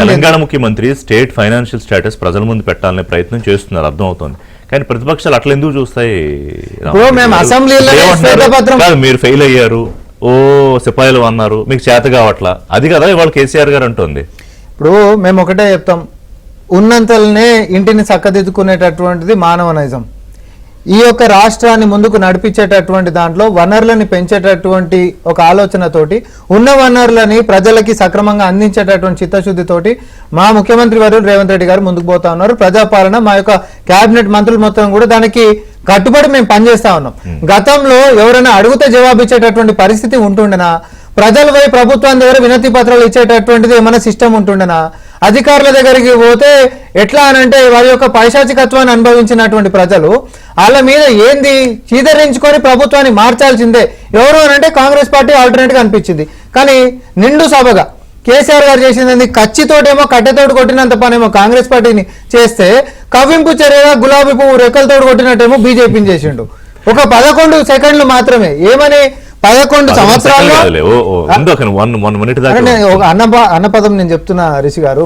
తెలంగాణ ముఖ్యమంత్రి స్టేట్ ఫైనాన్షియల్ స్టేటస్ ప్రజల ముందు పెట్టాలనే ప్రయత్నం చేస్తున్నారు, అర్థమవుతుంది. కానీ ప్రతిపక్షాలు అట్లా ఎందుకు చూస్తాయి? మీరు ఫెయిల్ అయ్యారు, సిపాయిలు అన్నారు, మీకు చేత కావట్లా, అది కదా ఇవాళ కేసీఆర్ గారు అంటుంది. ఇప్పుడు మేము ఒకటే చెప్తాం, ఉన్నంతలనే ఇంటిని చక్కదిద్దుకునేటటువంటిది మానవ నైజం. ఈ యొక్క రాష్ట్రాన్ని ముందుకు నడిపించేటటువంటి దాంట్లో వనరులని పెంచేటటువంటి ఒక ఆలోచనతోటి, ఉన్న వనరులని ప్రజలకి సక్రమంగా అందించేటటువంటి చిత్తశుద్ధితోటి మా ముఖ్యమంత్రి వర్యులు రేవంత్ రెడ్డి గారు ముందుకు పోతా ఉన్నారు. ప్రజాపాలన మా యొక్క కేబినెట్ మంత్రులు మొత్తం కూడా దానికి కట్టుబడి మేము పనిచేస్తా ఉన్నాం. గతంలో ఎవరైనా అడిగితే జవాబిచ్చేటటువంటి పరిస్థితి ఉంటుండేనా? ప్రజలపై ప్రభుత్వం దగ్గర వినతి పత్రాలు ఇచ్చేటటువంటిది ఏమైనా సిస్టమ్ ఉంటుండేనా? అధికారుల దగ్గరికి పోతే ఎట్లా అనంటే వారి యొక్క పైశాచికత్వాన్ని అనుభవించినటువంటి ప్రజలు వాళ్ళ మీద ఏంది చీదరించుకొని ప్రభుత్వాన్ని మార్చాల్సిందే. ఎవరు అనంటే కాంగ్రెస్ పార్టీ ఆల్టర్నేట్ గా అనిపించింది. కానీ నిండు సభగా కేసీఆర్ గారు చేసింది కచ్చితోటేమో కట్టెతోటి కొట్టినంత పనేమో కాంగ్రెస్ పార్టీని చేస్తే, కవ్వింపు చర్యగా గులాబీ పువ్వు రెక్కలతోటి కొట్టినట్టేమో బీజేపీని చేసిండు. ఒక 11 సెకండ్లు మాత్రమే. ఏమని 11 సంవత్సరాల్లో అన్నపదం నేను చెప్తున్నా రిషి గారు,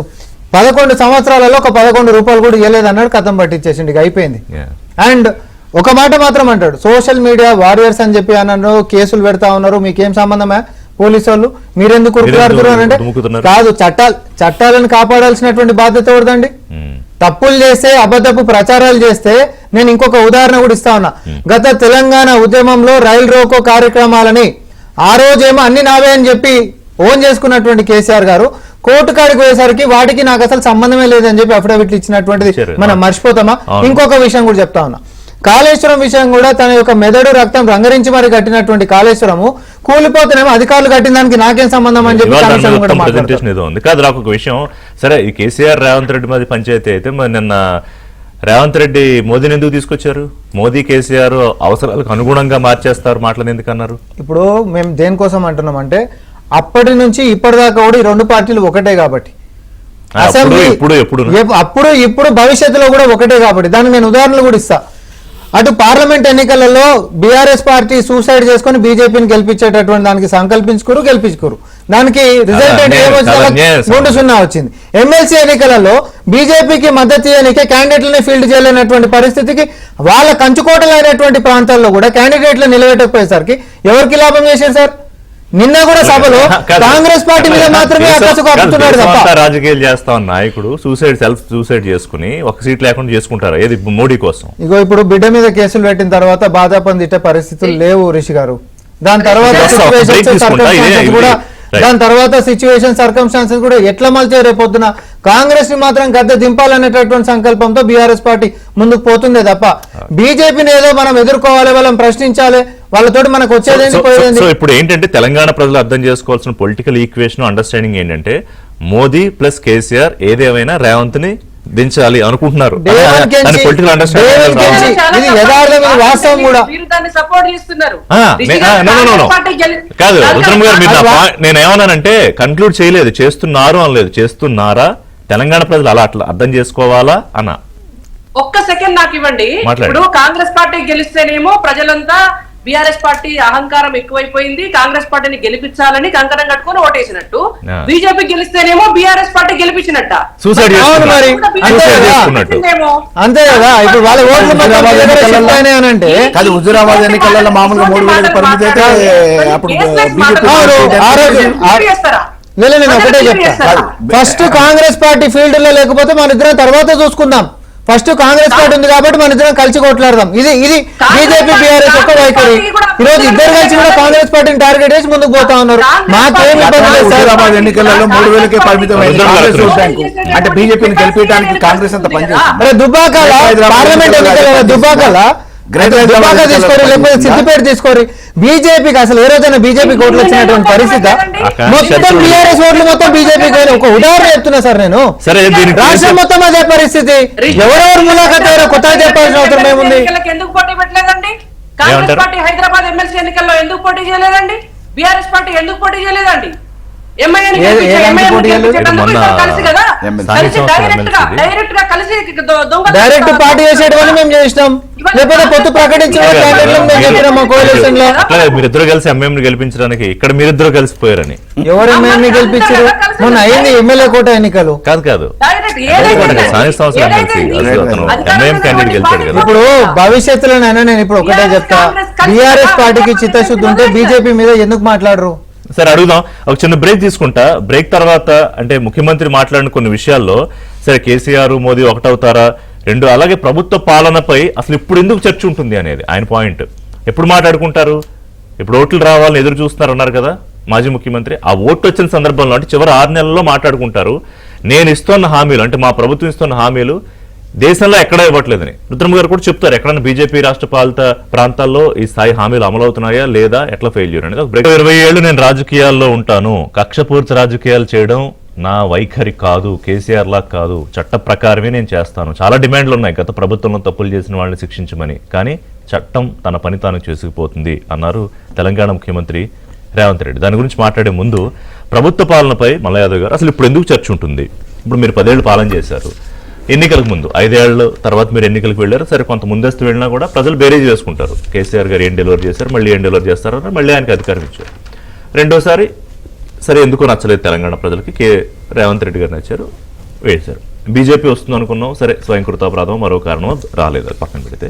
11 సంవత్సరాలలో ఒక 11 రూపాయలు కూడా ఇవ్వలేదు అన్నాడు, కథం పట్టించేసిండు, ఇక అయిపోయింది. అండ్ ఒక మాట మాత్రం అంటాడు, సోషల్ మీడియా వారియర్స్ అని చెప్పి అన్నారు, కేసులు పెడతా ఉన్నారు, మీకేం సంబంధమే పోలీసు వాళ్ళు, మీరెందుకు ఉరుకులాడుతున్నారు అని అంటే కాదు, చట్టాలను కాపాడాల్సినటువంటి బాధ్యత ఎవరిదండి? తప్పులు చేస్తే అబద్ధపు ప్రచారాలు చేస్తే నేను ఇంకొక ఉదాహరణ కూడా ఇస్తా ఉన్నా. గత తెలంగాణ ఉద్యమంలో రైలు రోకో కార్యక్రమాలని ఆ రోజేమో అన్ని నావే అని చెప్పి ఓన్ చేసుకున్నటువంటి కేసీఆర్ గారు కోర్టు కాడికి పోయేసరికి వాటికి నాకు అసలు సంబంధమే లేదని చెప్పి అఫిడవిట్లు ఇచ్చినటువంటిది మనం మర్చిపోతామా? ఇంకొక విషయం కూడా చెప్తా ఉన్నా, కాళేశ్వరం విషయం కూడా తన యొక్క మెదడు రక్తం రంగరించి మరి కట్టినటువంటి కాళేశ్వరము కూలిపోతేనేమో అధికారులు కట్టిన దానికి నాకేం సంబంధం అని చెప్పి కాదు. నాకు ఒక విషయం, సరే ఈ కేసీఆర్ రేవంత్ రెడ్డి మధ్య పంచాయతీ అయితే మరి నిన్న రేవంత్ రెడ్డి మోదీని ఎందుకు తీసుకొచ్చారు? మోదీ కేసీఆర్ అవసరాలకు అనుగుణంగా మార్చేస్తారు మాటలను ఎందుకు అన్నారు? ఇప్పుడు మేము దేనికోసం అంటున్నాం అంటే అప్పటి నుంచి ఇప్పటిదాకా కూడా ఈ రెండు పార్టీలు ఒకటే కాబట్టి, అసెంబ్లీ అప్పుడు ఇప్పుడు భవిష్యత్తులో కూడా ఒకటే కాబట్టి దానికి నేను ఉదాహరణలు కూడా ఇస్తా. అటు పార్లమెంట్ ఎన్నికలలో బీఆర్ఎస్ పార్టీ సూసైడ్ చేసుకుని బీజేపీని గెలిపించేటటువంటి దానికి గెలిపించుకోరు దానికి రిజల్ట్ గుండు సున్నా వచ్చింది. ఎమ్మెల్సీ ఎన్నికలలో బీజేపీకి మద్దతు ఇవ్వడానికి క్యాండిడేట్లని ఫీల్డ్ చేయలేనటువంటి పరిస్థితికి వాళ్ళ కంచుకోటలైనటువంటి ప్రాంతాల్లో కూడా క్యాండిడేట్లు నిలబెట్టకపోయేసరికి ఎవరికి లాభం చేశారు సార్? నిన్న కూడా సభలో కాంగ్రెస్ పార్టీ మీద మాత్రమే అక్కసుకుంటున్నాడు తప్ప రాజకీయాలు చేస్తా ఉన్న నాయకుడు సెల్ఫ్ సూసైడ్ చేసుకుని ఒక సీట్ లేకుండా చేసుకుంటారు ఏది మోడీ కోసం. ఇగో ఇప్పుడు బిడ్డ మీద కేసులు పెట్టిన తర్వాత బాధాపం తిట్టే పరిస్థితులు లేవు రిషి గారు. దాని తర్వాత సిచ్యువేషన్ సర్కమ్స్టాన్సెస్ కూడా ఎట్లా మలిచే రేపొద్దున కాంగ్రెస్ ని మాత్రం గద్దె దింపాలనేటటువంటి సంకల్పంతో బీఆర్ఎస్ పార్టీ ముందుకు పోతుందే తప్ప బీజేపీని ఏదో మనం ఎదుర్కోవాలి, వాళ్ళని ప్రశ్నించాలి, వాళ్ళతోటి మనకు వచ్చేదేంటి పోయేది. సో ఇప్పుడు ఏంటంటే తెలంగాణ ప్రజలు అర్థం చేసుకోవాల్సిన పొలిటికల్ ఈక్వేషన్ అండర్స్టాండింగ్ ఏంటంటే మోదీ ప్లస్ కేసీఆర్ ఏదేమైనా రేవంత్ ని దించాలి అనుకుంటున్నారు. కాదు రుద్రమ్మ గారు, నేను ఏమన్నానంటే కన్క్లూడ్ చేయలేదు, చేస్తున్నారు అనలేదు, చేస్తున్నారా? తెలంగాణ ప్రజలు అలా అట్లా అర్థం చేసుకోవాలా అన్న. ఒక్క సెకండ్ నాకు ఇవ్వండి. ఇప్పుడు కాంగ్రెస్ పార్టీ గెలిస్తేనేమో ప్రజలంతా బీఆర్ఎస్ పార్టీ అహంకారం ఎక్కువైపోయింది, కాంగ్రెస్ పార్టీని గెలిపించాలని కంకణం కట్టుకుని ఓటేసినట్టు, బీజేపీ గెలిస్తేనేమో బీఆర్ఎస్ పార్టీ గెలిపించినట్ట. అంతే కదా. ఇప్పుడు వాళ్ళ ఓట్లు కాదు, హుజూరాబాద్ ఎన్నికలలో మామూలుగా 3,000 పరిమితి అయితే అప్పుడు నేను ఒకటే చెప్తా, ఫస్ట్ కాంగ్రెస్ పార్టీ ఫీల్డ్ లో లేకపోతే మన ఇద్దరం తర్వాత చూసుకుందాం. ఫస్ట్ కాంగ్రెస్ పార్టీ ఉంది కాబట్టి మన ఇద్దరం కలిసి కొట్లాడదాం. ఇది బీజేపీ బీఆర్ఎస్ యొక్క వైఖరి. ఈ రోజు ఇద్దరు కలిసి కూడా కాంగ్రెస్ పార్టీని టార్గెట్ చేసి ముందుకు పోతా ఉన్నారు. మాకేం ఇబ్బంది లేదు సార్. ఎన్నికలలో 3,000కే పరిమితమైంది అంటే బీజేపీని గెలిపించడానికి కాంగ్రెస్ అంత పనిచేస్తుంది. దుబ్బాకల పార్లమెంట్ ఎన్నికల దుబ్బాకల తీసుకోరు, లేకపోతే సిద్దిపేట తీసుకోరు, బీజేపీకి అసలు ఏ రోజైనా బీజేపీ ఓట్లు వచ్చినటువంటి పరిస్థితి మొత్తం బీఆర్ఎస్ ఓట్లు మొత్తం బీజేపీకి. ఒక ఉదాహరణ చెప్తున్నా సార్, నేను రాష్ట్రం మొత్తం అదే పరిస్థితి. ఎవరెవరు ములాఖత్ అయ్యారో కొత్తగా చెప్పాల్సిన అవసరం ఏముంది? ఎందుకు పోటీ పెట్టలేదండి? కాంగ్రెస్ పార్టీ హైదరాబాద్ ఎమ్మెల్సీ ఎన్నికల్లో ఎందుకు పోటీ చేయలేదండి? బీఆర్ఎస్ పార్టీ ఎందుకు పోటీ చేయలేదండి? డైరెక్ట్ పార్టీ చేసేటప్పుడు మేము చేసినాం, లేకపోతే పొత్తు మీరిద్దరు కలిసి ఎంఎంని గెలిపించడానికి ఇక్కడ మీరిద్దరు కలిసిపోయారని. ఎవరు ఎంఎంని గెలిపించారు? మొన్న అయింది ఎమ్మెల్యే కోట ఎన్నికలు. కాదు ఇప్పుడు భవిష్యత్తులోనైనా నేను ఇప్పుడు ఒకటే చెప్తా, బీఆర్ఎస్ పార్టీకి చిత్తశుద్ధి ఉంటే బీజేపీ మీద ఎందుకు మాట్లాడరు? సరే అడుగుదాం. ఒక చిన్న బ్రేక్ తీసుకుంటా. బ్రేక్ తర్వాత అంటే ముఖ్యమంత్రి మాట్లాడిన కొన్ని విషయాల్లో సరే కేసీఆర్ మోదీ ఒకటవుతారా, రెండు, అలాగే ప్రభుత్వ పాలనపై అసలు ఇప్పుడు ఎందుకు చర్చ ఉంటుంది అనేది ఆయన పాయింట్. ఎప్పుడు మాట్లాడుకుంటారు? ఇప్పుడు ఓట్లు రావాలని ఎదురు చూస్తున్నారు అన్నారు కదా మాజీ ముఖ్యమంత్రి. ఆ ఓట్లు వచ్చిన సందర్భంలో అంటే చివరి 6 నెలల్లో మాట్లాడుకుంటారు. నేను ఇస్తున్న హామీలు అంటే మా ప్రభుత్వం ఇస్తున్న హామీలు దేశంలో ఎక్కడా ఇవ్వట్లేదని రుద్రమ్మ గారు కూడా చెప్తారు. ఎక్కడన్నా బీజేపీ రాష్ట్ర పాలిత ప్రాంతాల్లో ఈ స్థాయి హామీలు అమలవుతున్నాయా లేదా, ఎట్లా ఫెయిల్యూర్ అనేది. 20 ఏళ్ళు నేను రాజకీయాల్లో ఉంటాను, కక్షపూర్తి రాజకీయాలు చేయడం నా వైఖరి కాదు, కేసీఆర్ లా కాదు, చట్ట ప్రకారమే నేను చేస్తాను. చాలా డిమాండ్లు ఉన్నాయి గత ప్రభుత్వంలో తప్పులు చేసిన వాళ్ళని శిక్షించమని, కానీ చట్టం తన పని తాను చేసుకుపోతుంది అన్నారు తెలంగాణ ముఖ్యమంత్రి రేవంత్ రెడ్డి. దాని గురించి మాట్లాడే ముందు ప్రభుత్వ పాలనపై మల్ల యాదవ్ గారు అసలు ఇప్పుడు ఎందుకు చర్చ ఉంటుంది? ఇప్పుడు మీరు 10 ఏళ్ళు పాలన చేశారు, ఎన్నికలకు ముందు 5 ఏళ్ళ తర్వాత మీరు ఎన్నికలకు వెళ్ళారు. సరే కొంత ముందస్తు వెళ్ళినా కూడా ప్రజలు బేరేజ్ చేసుకుంటారు, కేసీఆర్ గారు ఏం డెలివర్ చేశారు, మళ్ళీ ఏం డెలివర్ చేస్తారని మళ్ళీ ఆయనకి అధికారం ఇచ్చారు. రెండోసారి సరే ఎందుకో నచ్చలేదు తెలంగాణ ప్రజలకి, రేవంత్ రెడ్డి గారు నచ్చారు, వేశారు. బీజేపీ వస్తుంది అనుకున్నాం, సరే స్వయంకృతాపరాధం మరో కారణం రాలేదు, అది పక్కన పెడితే.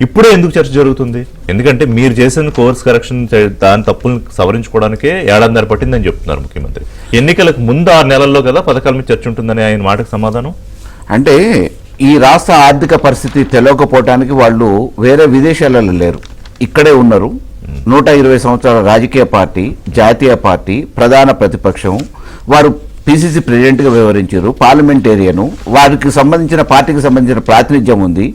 ఇప్పుడే ఎందుకు చర్చ జరుగుతుంది? ఎందుకంటే మీరు చేసిన కోర్స్ కరెక్షన్ దాని తప్పులను సవరించుకోవడానికే ఏడాదిన్నర పట్టిందని చెప్తున్నారు ముఖ్యమంత్రి. ఎన్నికలకు ముందు 6 నెలల్లో కదా పథకాల మీద చర్చ ఉంటుందని ఆయన మాటకు సమాధానం. అంటే ఈ రాష్ట్ర ఆర్థిక పరిస్థితి తెలియకపోవటానికి వాళ్ళు వేరే విదేశాలలో లేరు, ఇక్కడే ఉన్నారు. 120 సంవత్సరాల రాజకీయ పార్టీ, జాతీయ పార్టీ, ప్రధాన ప్రతిపక్షం, వారు పిసిసి ప్రెసిడెంట్గా వ్యవహరించారు, పార్లమెంటేరియను, వారికి సంబంధించిన పార్టీకి సంబంధించిన ప్రాతినిధ్యం ఉంది,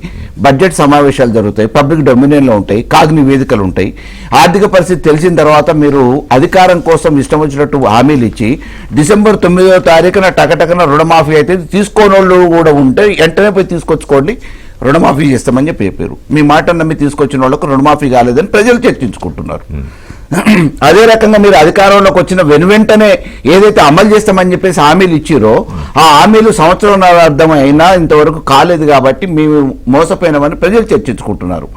బడ్జెట్ సమావేశాలు జరుగుతాయి, పబ్లిక్ డొమినియన్లో ఉంటాయి, కాగ్ని వేదికలు ఉంటాయి. ఆర్థిక పరిస్థితి తెలిసిన తర్వాత మీరు అధికారం కోసం ఇష్టం వచ్చినట్టు హామీలు ఇచ్చి డిసెంబర్ 9వ తారీఖున టకటకన రుణమాఫీ అయితే తీసుకోనోళ్ళు కూడా ఉంటే వెంటనే పోయి తీసుకొచ్చుకోండి, రుణమాఫీ చేస్తామని చెప్పారు. మీ మాట నమ్మి తీసుకొచ్చిన వాళ్ళకు రుణమాఫీ కాలేదని ప్రజలు చర్చించుకుంటున్నారు. అదే రకంగా మీరు అధికారంలోకి వచ్చిన వెనువెంటనే ఏదైతే అమలు చేస్తామని చెప్పేసి హామీలు ఇచ్చిరో ఆ హామీలు సంవత్సరం అర్థం అయినా ఇంతవరకు కాలేదు కాబట్టి మేము మోసపోయినామని ప్రజలు చర్చించుకుంటున్నారు.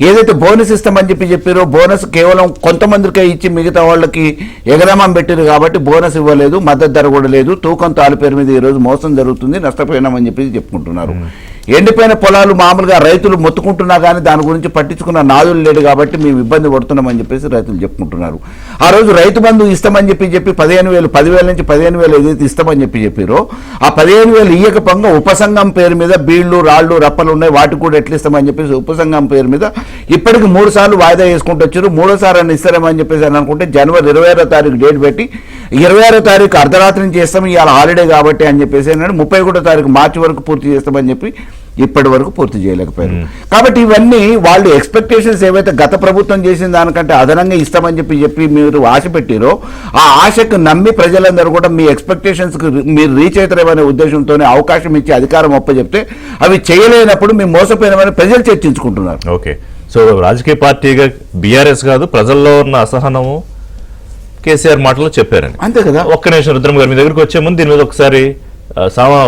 ఏదైతే బోనస్ ఇస్తామని చెప్పారో బోనస్ కేవలం కొంతమందికే ఇచ్చి మిగతా వాళ్ళకి ఎగరమం పెట్టారు కాబట్టి బోనస్ ఇవ్వలేదు, మద్దతు ధర కూడా లేదు, తూకం తాలు పేరు మీద ఈరోజు మోసం జరుగుతుంది, నష్టపోయినామని చెప్పి చెప్పుకుంటున్నారు. ఎండిపోయిన పొలాలు మామూలుగా రైతులు మొత్తుకుంటున్నా కానీ దాని గురించి పట్టించుకున్న నాదులు లేడు కాబట్టి మేము ఇబ్బంది పడుతున్నామని చెప్పేసి రైతులు చెప్పుకుంటున్నారు. ఆ రోజు రైతు బంధు ఇస్తామని చెప్పి 15,000 10,000 నుంచి 15,000 ఏదైతే ఇస్తామని చెప్పారో ఆ 15,000 ఇయ్యకపోగా ఉపసంఘం పేరు మీద బీళ్లు రాళ్లు రప్పలు ఉన్నాయి, వాటికి కూడా ఎట్లా ఇస్తామని చెప్పేసి ఉపసంఘం పేరు మీద ఇప్పటికి 3 సార్లు వాయిదా వేసుకుంటూ వచ్చారు. 3వ సారి అని ఇస్తారేమని చెప్పేసి అని అనుకుంటే జనవరి 26వ తారీఖు డేట్ పెట్టి 26వ తారీఖు అర్ధరాత్రి నుంచి చేస్తాం, ఇవాళ హాలిడే కాబట్టి అని చెప్పేసి 31వ తారీఖు మార్చి వరకు పూర్తి చేస్తామని చెప్పి ఇప్పటి వరకు పూర్తి చేయలేకపోయారు. కాబట్టి ఇవన్నీ వాళ్ళు ఎక్స్పెక్టేషన్స్ ఏవైతే గత ప్రభుత్వం చేసిన దానికంటే అదనంగా ఇస్తామని చెప్పి మీరు ఆశ పెట్టారో ఆ ఆశకు నమ్మి ప్రజలందరూ కూడా మీ ఎక్స్పెక్టేషన్స్ మీరు రీచ్ అవుతారేమనే ఉద్దేశంతోనే అవకాశం ఇచ్చి అధికారం ఒప్పచెప్తే అవి చేయలేనప్పుడు మేము మోసపోయినామని ప్రజలు చర్చించుకుంటున్నారు. ఓకే, సో రాజకీయ పార్టీగా బీఆర్ఎస్ కాదు, ప్రజల్లో ఉన్న అసహనము కేసీఆర్ మాటలో చెప్పారని. అంతే కదా. ఒక్క నిమిషం రుద్రం గారు మీ దగ్గరికి వచ్చే ముందు దీని మీద ఒకసారి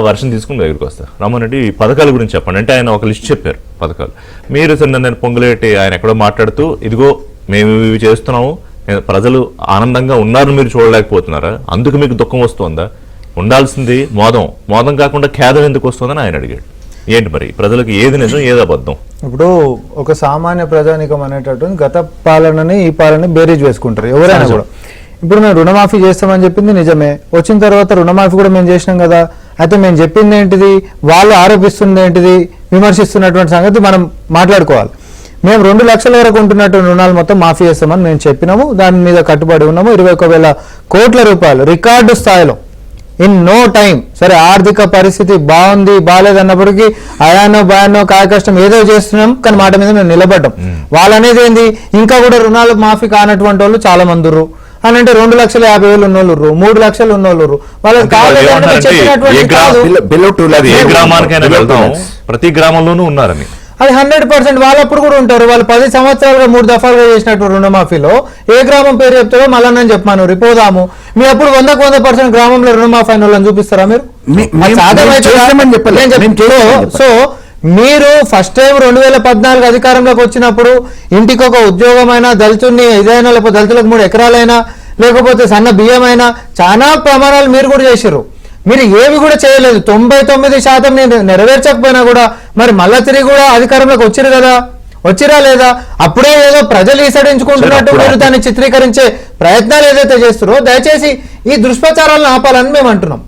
వర్షం తీసుకుని దగ్గరికి వస్తారు. రామ్మోహన్ రెడ్డి ఈ పథకాల గురించి చెప్పండి అంటే ఆయన ఒక లిస్ట్ చెప్పారు పథకాలు. మీరు నేను పొంగులేటి ఆయన ఎక్కడో మాట్లాడుతూ ఇదిగో మేము ఇవి చేస్తున్నాము, ప్రజలు ఆనందంగా ఉన్నారని మీరు చూడలేకపోతున్నారా, అందుకు మీకు దుఃఖం వస్తుందా, ఉండాల్సింది మోదం కాకుండా ఖేదం ఎందుకు వస్తుందని ఆయన అడిగాడు. ఏంటి మరి ప్రజలకు ఏది నిజం ఏది అబద్ధం? ఇప్పుడు ఒక సామాన్య ప్రజానికం అనేటట్టు గత పాలనని ఈ పాలనని బేరీజ్ వేసుకుంటారు ఎవరైనా కూడా. ఇప్పుడు మేము రుణమాఫీ చేస్తామని చెప్పింది నిజమే, వచ్చిన తర్వాత రుణమాఫీ కూడా మేము చేసినాం కదా, అయితే మేము చెప్పింది ఏంటిది, వాళ్ళు ఆరోపిస్తుంది ఏంటిది, విమర్శిస్తున్నటువంటి సంగతి మనం మాట్లాడుకోవాలి. మేము 2 లక్షల వరకు ఉంటున్నటువంటి రుణాలు మొత్తం మాఫీ చేస్తామని మేము చెప్పినాము, దాని మీద కట్టుబడి ఉన్నాము. 21,000 కోట్ల రూపాయలు రికార్డు స్థాయిలో ఇన్ నో టైం. సరే ఆర్థిక పరిస్థితి బాగుంది బాగాలేదన్నప్పటికీ అయానో భయానో కాయ కష్టం ఏదో చేస్తున్నాం కానీ మాట మీద మేము నిలబడ్డాం. వాళ్ళు అనేది ఏంది, ఇంకా కూడా రుణాలు మాఫీ కానటువంటి వాళ్ళు చాలా మంది ఉర్రు అని అంటే 2,50,000 ఉన్నోళ్ళు, 3 లక్షలు ఉన్నోళ్ళు వాళ్ళకి ప్రతి గ్రామంలోనూ ఉన్నారని అది 100% వాళ్ళప్పుడు కూడా ఉంటారు. వాళ్ళు 10 సంవత్సరాలుగా 3 దఫాలుగా చేసినట్టు రుణమాఫీలో ఏ గ్రామం పేరు చెప్తారో మళ్ళీ నేను చెప్పాను రిపోదాము. మీ అప్పుడు 100% గ్రామంలో రుణమాఫీ అయిన వాళ్ళని చూపిస్తారా మీరు? సో మీరు ఫస్ట్ టైం 2014 అధికారంలోకి వచ్చినప్పుడు ఇంటికి ఒక ఉద్యోగమైనా దళితుల్ని ఇదైనా లేకపోతే దళితులకు 3 ఎకరాలైనా లేకపోతే సన్న బియ్యమైనా చాలా ప్రమాణాలు మీరు కూడా చేశారు. మీరు ఏవి కూడా చేయలేదు. 99% నేను నెరవేర్చకపోయినా కూడా మరి మళ్ళా తిరిగి కూడా అధికారంలోకి వచ్చిరు కదా, వచ్చిరా లేదా? అప్పుడే ఏదో ప్రజలు ఈసడించుకుంటున్నట్టు మీరు దాన్ని చిత్రీకరించే ప్రయత్నాలు ఏదైతే చేస్తారో దయచేసి ఈ దుష్ప్రచారాలను ఆపాలని మేము అంటున్నాం.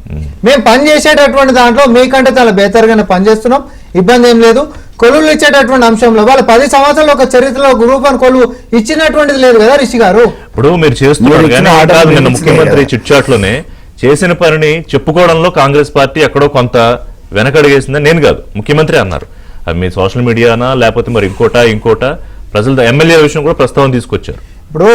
మేము పని చేసేటటువంటి దాంట్లో మీకంటే చాలా బెహతర్గానే పనిచేస్తున్నాం, ఇబ్బంది ఏం లేదు. కొలువులు ఇచ్చేటటువంటి అంశంలో వాళ్ళు 10 సంవత్సరాలు ఒక చరిత్రలో రూపాయలు కొలువు ఇచ్చినటువంటిది లేదు కదా రిషి గారు. ఇప్పుడు మీరు చేస్తున్నారు ముఖ్యమంత్రి చిట్చాట్లోనే చేసిన పనిని చెప్పుకోవడంలో కాంగ్రెస్ పార్టీ ఎక్కడో కొంత వెనకడుగేసిందని నేను కాదు ముఖ్యమంత్రి అన్నారు. అది మీ సోషల్ మీడియానా లేకపోతే మరి ఇంకోట ప్రజల ఎమ్మెల్యే విషయం కూడా ప్రస్తావన తీసుకొచ్చారు. ఇప్పుడు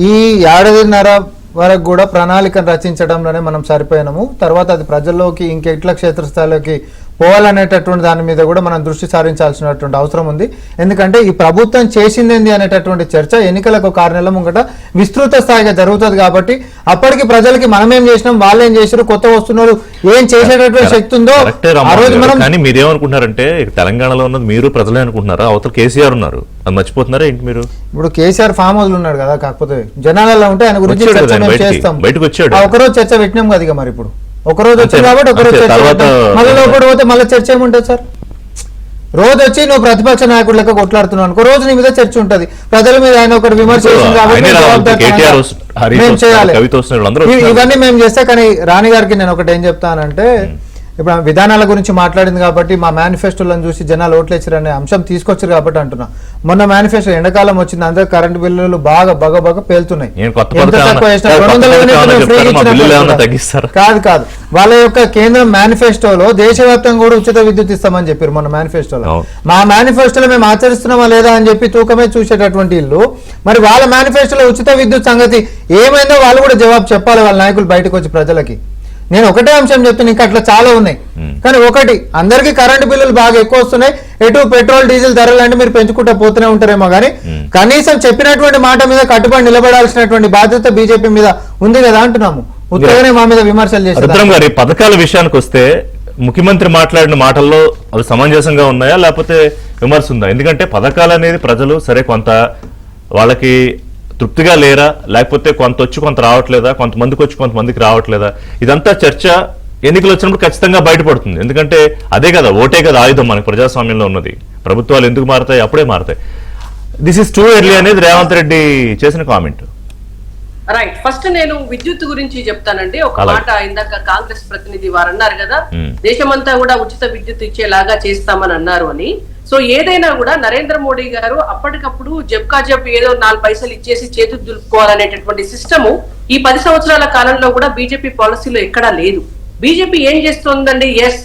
ఈ 1.5 వరకు కూడా ప్రణాళికను రచించడంలోనే మనం సరిపోయినాము. తర్వాత అది ప్రజల్లోకి ఇంకెట్లా క్షేత్రస్థాయిలోకి పోవాలనేటటువంటి దాని మీద కూడా మనం దృష్టి సారించాల్సినటువంటి అవసరం ఉంది. ఎందుకంటే ఈ ప్రభుత్వం చేసిందేంది అనేటటువంటి చర్చ ఎన్నికలకు 6 నెలల ముంగట విస్తృత స్థాయిగా జరుగుతుంది కాబట్టి అప్పటికి ప్రజలకి మనం ఏం చేసినాం వాళ్ళు ఏం చేశారు కొత్త వస్తున్నారు ఏం చేసేటటువంటి శక్తి ఉందో ఆ రోజు మనం. కానీ మీరేమనుకుంటున్నారంటే తెలంగాణలో ఉన్నది మీరు ప్రజలే అనుకుంటున్నారా, అవతల కేసీఆర్ ఉన్నారు అది మర్చిపోతున్నారా ఏంటి మీరు? ఇప్పుడు కేసీఆర్ ఫామ్ హౌస్ ఉన్నాడు కదా, కాకపోతే జనాలలో ఉంటే ఆయన గురించి చర్చ మేము చేస్తాం. బయటకు వచ్చాడు ఒకరోజు చర్చ పెట్టినాం కదా, ఇక మరి ఇప్పుడు ఒకరోజు వచ్చింది కాబట్టి ఒకరోజు చర్చ మళ్ళీ లోపల పోతే మళ్ళీ చర్చ ఏముంటుంది సార్? రోజు వచ్చి నువ్వు ప్రతిపక్ష నాయకుడు లెక్క కొట్లాడుతున్నావు అనుకో, రోజు నీ మీద చర్చ ఉంటది, ప్రజల మీద ఆయన ఒకటి విమర్శ చేసింది కాబట్టి మేము చేయాలి. ఇవన్నీ మేము చేస్తే, కానీ రాణి గారికి నేను ఒకటి ఏం చెప్తానంటే, ఇప్పుడు విధానాల గురించి మాట్లాడింది కాబట్టి మా మేనిఫెస్టోలను చూసి జనాలు ఓట్లు వేసారనే అంశం తీసుకొచ్చారు కాబట్టి అంటున్నా. మొన్న మేనిఫెస్టో ఎండాకాలం వచ్చింది, అందరూ కరెంట్ బిల్లులు బాగా పేలుతున్నాయి. కాదు వాళ్ళ యొక్క కేంద్రం మేనిఫెస్టోలో దేశవ్యాప్తంగా కూడా ఉచిత విద్యుత్ ఇస్తామని చెప్పారు మొన్న మేనిఫెస్టోలో. మా మేనిఫెస్టోలో మేము ఆచరిస్తున్నామా లేదా అని చెప్పి తూకమే చూసేటటువంటి ఇల్లు, మరి వాళ్ళ మేనిఫెస్టోలో ఉచిత విద్యుత్ సంగతి ఏమైందో వాళ్ళు కూడా జవాబు చెప్పాలి వాళ్ళ నాయకులు బయటకు వచ్చి ప్రజలకి. నేను ఒకటే అంశం చెప్తాను, ఇంకా అట్లా చాలా ఉన్నాయి, కానీ ఒకటి అందరికీ కరెంటు బిల్లులు బాగా ఎక్కువ వస్తున్నాయి, ఎటు పెట్రోల్ డీజిల్ ధరలు అంటే మీరు పెంచుకుంటూ పోతూనే ఉంటారేమో, కానీ కనీసం చెప్పినటువంటి మాట మీద కట్టుబడి నిలబడాల్సినటువంటి బాధ్యత బీజేపీ మీద ఉంది కదా అంటున్నాము. ఉత్తగానే మా మీద విమర్శలు చేస్తారు. పథకాల విషయానికి వస్తే ముఖ్యమంత్రి మాట్లాడిన మాటల్లో అవి సమంజసంగా ఉన్నాయా లేకపోతే విమర్శ ఉందా? ఎందుకంటే పథకాలు అనేది ప్రజలు సరే కొంత వాళ్ళకి తృప్తిగా లేరా, లేకపోతే కొంత వచ్చి కొంత రావట్లేదా, కొంతమందికి వచ్చి కొంతమందికి రావట్లేదా, ఇదంతా చర్చ ఎన్నికలు వచ్చినప్పుడు ఖచ్చితంగా బయటపడుతుంది. ఎందుకంటే అదే కదా, ఓటే కదా ఆయుధం మనకి ప్రజాస్వామ్యంలో ఉన్నది. ప్రభుత్వాలు ఎందుకు మారతాయి? అప్పుడే మారతాయి. దిస్ ఇస్ టూ ఎర్లీ అనేది రేవంత్ రెడ్డి చేసిన కామెంట్. రైట్, ఫస్ట్ నేను విద్యుత్ గురించి చెప్తానండి. ఒక మాట ఇందాక కాంగ్రెస్ ప్రతినిధి వారు అన్నారు కదా, దేశమంతా కూడా ఉచిత విద్యుత్ ఇచ్చేలాగా చేస్తామని అన్నారు అని. సో ఏదైనా కూడా నరేంద్ర మోడీ గారు అప్పటికప్పుడు జబ్కా జబ్ ఏదో 4 పైసలు ఇచ్చేసి చేతులు దులుపుకోవాలనేటటువంటి సిస్టము ఈ 10 సంవత్సరాల కాలంలో కూడా బీజేపీ పాలసీలో ఎక్కడా లేదు. బీజేపీ ఏం చేస్తుందండి, ఎస్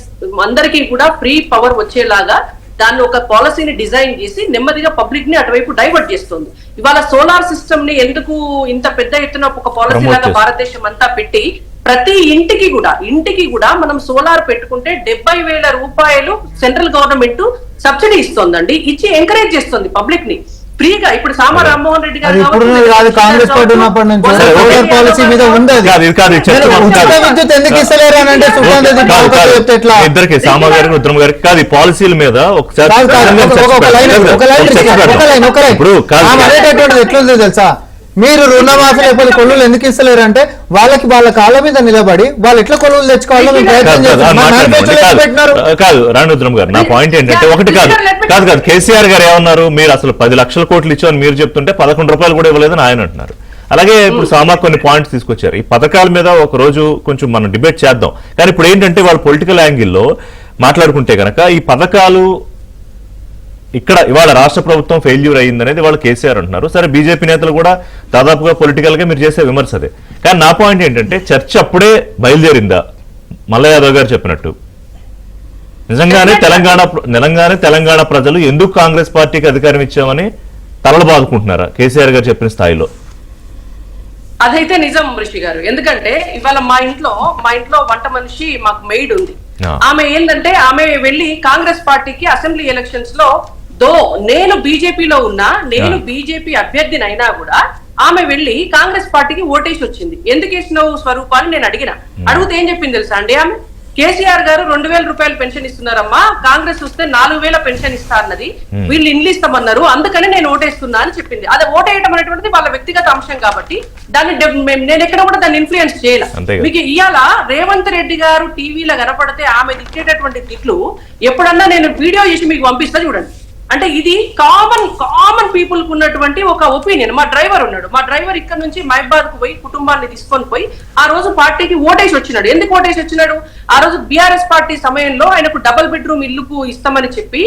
అందరికీ కూడా ఫ్రీ పవర్ వచ్చేలాగా దాన్ని ఒక పాలసీని డిజైన్ చేసి నెమ్మదిగా పబ్లిక్ ని అటువైపు డైవర్ట్ చేస్తుంది. ఇవాళ సోలార్ సిస్టమ్ ని ఎందుకు ఇంత పెద్ద ఎత్తున ఒక పాలసీ లాగా భారతదేశం అంతా పెట్టి ప్రతి ఇంటికి కూడా మనం సోలార్ పెట్టుకుంటే 70,000 రూపాయలు సెంట్రల్ గవర్నమెంట్ సబ్సిడీ ఇస్తోందండి, ఇచ్చి ఎంకరేజ్ చేస్తుంది పబ్లిక్ ని ఫ్రీగా. ఇప్పుడు సామా రామ్మోహన్ రెడ్డి గారు కాంగ్రెస్ పార్టీ ఉన్నప్పటి నుంచి సోలార్ పాలసీ మీద ఉంది. ఎందుకు ఇస్తలేరు అని అంటే ఇద్దరికి సామా గారికి ఉత్తమ్ గారికి కాదు, ఈ పాలసీల మీద ఒకసారి ఎట్లుందో తెలుసా, మీరు రుణమాఫీ లేకపోతే కొలువులు ఎందుకు ఇస్తలేరు అంటే వాళ్ళకి వాళ్ళ కాళ్ళ మీద నిలబడి వాళ్ళు ఎట్లా కొలువులు తెచ్చుకోవాలో కాదు. రాణుద్రం గారు, నా పాయింట్ ఏంటంటే ఒకటి కాదు కేసీఆర్ గారు ఏమన్నారు, మీరు అసలు 10 లక్షల కోట్లు ఇచ్చామని మీరు చెప్తుంటే 11 రూపాయలు కూడా ఇవ్వలేదని ఆయన అంటున్నారు. అలాగే ఇప్పుడు సామా కొన్ని పాయింట్స్ తీసుకొచ్చారు. ఈ పథకాల మీద ఒక రోజు కొంచెం మనం డిబేట్ చేద్దాం, కానీ ఇప్పుడు ఏంటంటే వాళ్ళు పొలిటికల్ యాంగిల్లో మాట్లాడుకుంటే కనుక ఈ పథకాలు ఇక్కడ ఇవాళ రాష్ట్ర ప్రభుత్వం ఫెయిల్యూర్ అయ్యిందనేది వాళ్ళు కేసీఆర్ అంటున్నారు. సరే బీజేపీ నేతలు కూడా దాదాపుగా పొలిటికల్ గా మీరు చేసే విమర్శ అదే. కానీ నా పాయింట్ ఏంటంటే చర్చ అప్పుడే బయలుదేరిందా? మల్ల యాదవ్ గారు చెప్పినట్టు నిజంగానే తెలంగాణ ప్రజలు ఎందుకు కాంగ్రెస్ పార్టీకి అధికారం ఇచ్చామని తలలు బాదుకుంటున్నారా కేసీఆర్ గారు చెప్పిన స్థాయిలో? అదైతే నిజం ఋషి గారు. ఎందుకంటే ఇవాళ మా ఇంట్లో వంట మనిషి మాకు మెయిడ్ ఉంది. ఆమె ఏంటంటే ఆమె వెళ్ళి కాంగ్రెస్ పార్టీకి అసెంబ్లీ ఎలక్షన్స్ లో నేను బీజేపీలో ఉన్నా, నేను బీజేపీ అభ్యర్థిని అయినా కూడా ఆమె వెళ్ళి కాంగ్రెస్ పార్టీకి ఓటేసి వచ్చింది. ఎందుకు వేసినావు స్వరూపాన్ని నేను అడిగితే ఏం చెప్పింది తెలుసా అండి ఆమె? కేసీఆర్ గారు 2,000 రూపాయలు పెన్షన్ ఇస్తున్నారమ్మా, కాంగ్రెస్ వస్తే 4,000 పెన్షన్ ఇస్తా అన్నది, వీళ్ళు ఇండ్లు ఇస్తామన్నారు, అందుకని నేను ఓటేస్తున్నా అని చెప్పింది. అదే ఓటేయటం అనేటువంటిది వాళ్ళ వ్యక్తిగత అంశం కాబట్టి దాన్ని నేను ఎక్కడ కూడా దాన్ని ఇన్ఫ్లుయెన్స్ చేయలే. మీకు ఇవాళ రేవంత్ రెడ్డి గారు టీవీలో కనపడితే ఆమె తిట్టేటటువంటి తిట్లు ఎప్పుడన్నా నేను వీడియో చేసి మీకు పంపిస్తా చూడండి. అంటే ఇది కామన్ పీపుల్ కు ఉన్నటువంటి ఒక ఒపీనియన్. మా డ్రైవర్ ఉన్నాడు, మా డ్రైవర్ ఇక్కడ నుంచి మహబాద్ కు పోయి కుటుంబాన్ని తీసుకొని పోయి ఆ రోజు పార్టీకి ఓటేసి వచ్చినాడు. ఎందుకు ఓటేసి వచ్చినాడు? ఆ రోజు బీఆర్ఎస్ పార్టీ సమయంలో ఆయనకు డబుల్ బెడ్రూమ్ ఇల్లుకు ఇస్తామని చెప్పి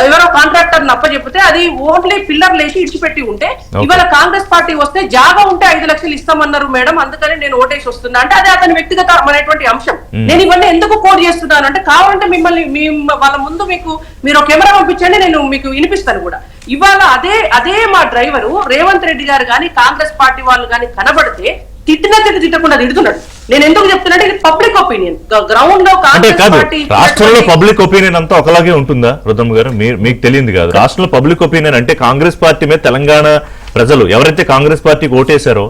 ఎవరో కాంట్రాక్టర్ అప్పచెప్పితే అది ఓన్లీ పిల్లర్ లేచి ఇడిచిపెట్టి ఉంటే, ఇవాళ కాంగ్రెస్ పార్టీ వస్తే జాగా ఉంటే 5 లక్షలు ఇస్తామన్నారు మేడం, అందుకని నేను ఓటేసి వస్తున్నా అంటే అది అతని వ్యక్తిగతమైనటువంటి అంశం. నేను ఇవన్నీ ఎందుకు కోడ్ చేస్తున్నాను అంటే, కావాలంటే మిమ్మల్ని వాళ్ళ ముందు మీరు కెమెరా పంపించండి, నేను మీకు వినిపిస్తాను కూడా. ఇవాళ అదే మా డ్రైవరు రేవంత్ రెడ్డి గారు కానీ కాంగ్రెస్ పార్టీ వాళ్ళు కానీ కనబడితే తిట్టకుండా తిడుతున్నాడు. నేను ఎందుకు చెప్తున్నా, ఇది పబ్లిక్ ఒపీనియన్. గ్రౌండ్ లో కాంగ్రెస్ పార్టీ రాష్ట్రంలో పబ్లిక్ ఒపీనియన్ అంతా ఒకలాగే ఉంటుందా రుద్రమ్ గారు? మీకు తెలియదు కాదు. రాష్ట్రంలో పబ్లిక్ ఒపీనియన్ అంటే కాంగ్రెస్ పార్టీ మీద తెలంగాణ ప్రజలు ఎవరైతే కాంగ్రెస్ పార్టీకి ఓటేశారో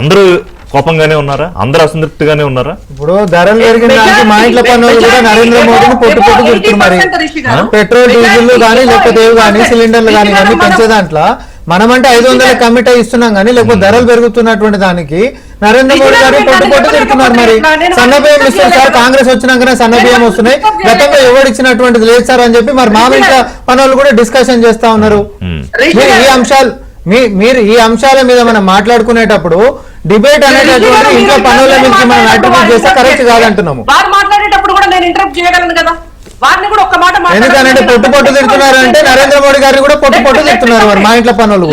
అందరూ కోపంగానే ఉన్నారా? అందరూ అసంతృప్తిగానే ఉన్నారా? ఇప్పుడు ధరలు పెరిగిన దానికి మా ఇంట్లో పనులు కూడా నరేంద్ర మోడీని పొట్టు తిడుతున్నారు. మరి పెట్రోల్ డీజిల్ కానీ లేకపోతే కానీ సిలిండర్లు కానీ ఇవన్నీ పెంచే దాంట్లో మనమంటే 500 కమిట్ అయి ఇస్తున్నాం కానీ లేకపోతే ధరలు పెరుగుతున్నటువంటి దానికి నరేంద్ర మోడీ గారు పొట్టు తిడుతున్నారు. మరి సన్నబియ్యం ఇస్తారు సార్, కాంగ్రెస్ వచ్చినాకనే సన్నబియ్యం వస్తున్నాయి, గతంలో ఎవరిచ్చినటువంటిది లేదు సార్ అని చెప్పి మరి మామిడి పనులు కూడా డిస్కషన్ చేస్తా ఉన్నారు. మీరు ఈ అంశాల మీద మనం మాట్లాడుకునేటప్పుడు డిబేట్ అనేటటువంటి ఇంట్లో పనుల నుంచి మనం అట్రిబ్యూట్ చేస్తే కరెక్ట్ కాదంటున్నాము. వారు మాట్లాడేటప్పుడు కూడా నేను ఇంటరప్ట్ చేయగలను కదా, వారిని కూడా ఒక మాట ఎందుకంటే పొట్టు తిడుతున్నారు అంటే నరేంద్ర మోడీ గారిని కూడా పొట్టు తిడుతున్నారు మరి మా ఇంట్లో పనులు.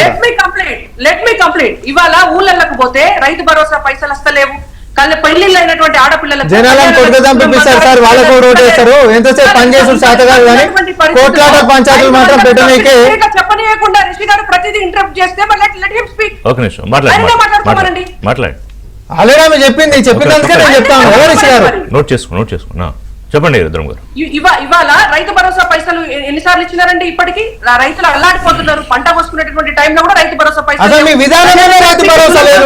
Let me complete. ఇవాళ ఊళ్ళకు పోతే రైతు భరోసా పైసలు వస్తలేవు, పెళ్లిళ్ళు అయినటువంటి ఆడపిల్లలకు జనాలను కొట్టుదాం పంపిస్తారు సార్, వాళ్ళకు ఓటు వేస్తారు, ఎంతసేపు పనిచేసు శాత కాదు కానీ కోట్లాట పంచాయతీలు మాత్రం పెట్టనీకే చెప్పనీయకుండా రిషి గారు ప్రతిదీ ఇంటరప్ట్ చేస్తే ఒక నిమిషం మాట్లాడండి. ఆల్రెడీ ఆమె చెప్పినందుకే నేను చెప్తాను కదా రిషి గారు. నోట్ చేసుకో చెప్పండి రుద్రం గారు. ఇవాళ రైతు భరోసా పైసలు ఎన్నిసార్లు ఇచ్చినారండి? ఇప్పటికీ రైతులు అల్లాడిపోతున్నారు. పంట కోసుకునేటువంటి టైంలో కూడా రైతు భరోసా పైసలు మీ విధానంలోనే రైతు భరోసా లేదు.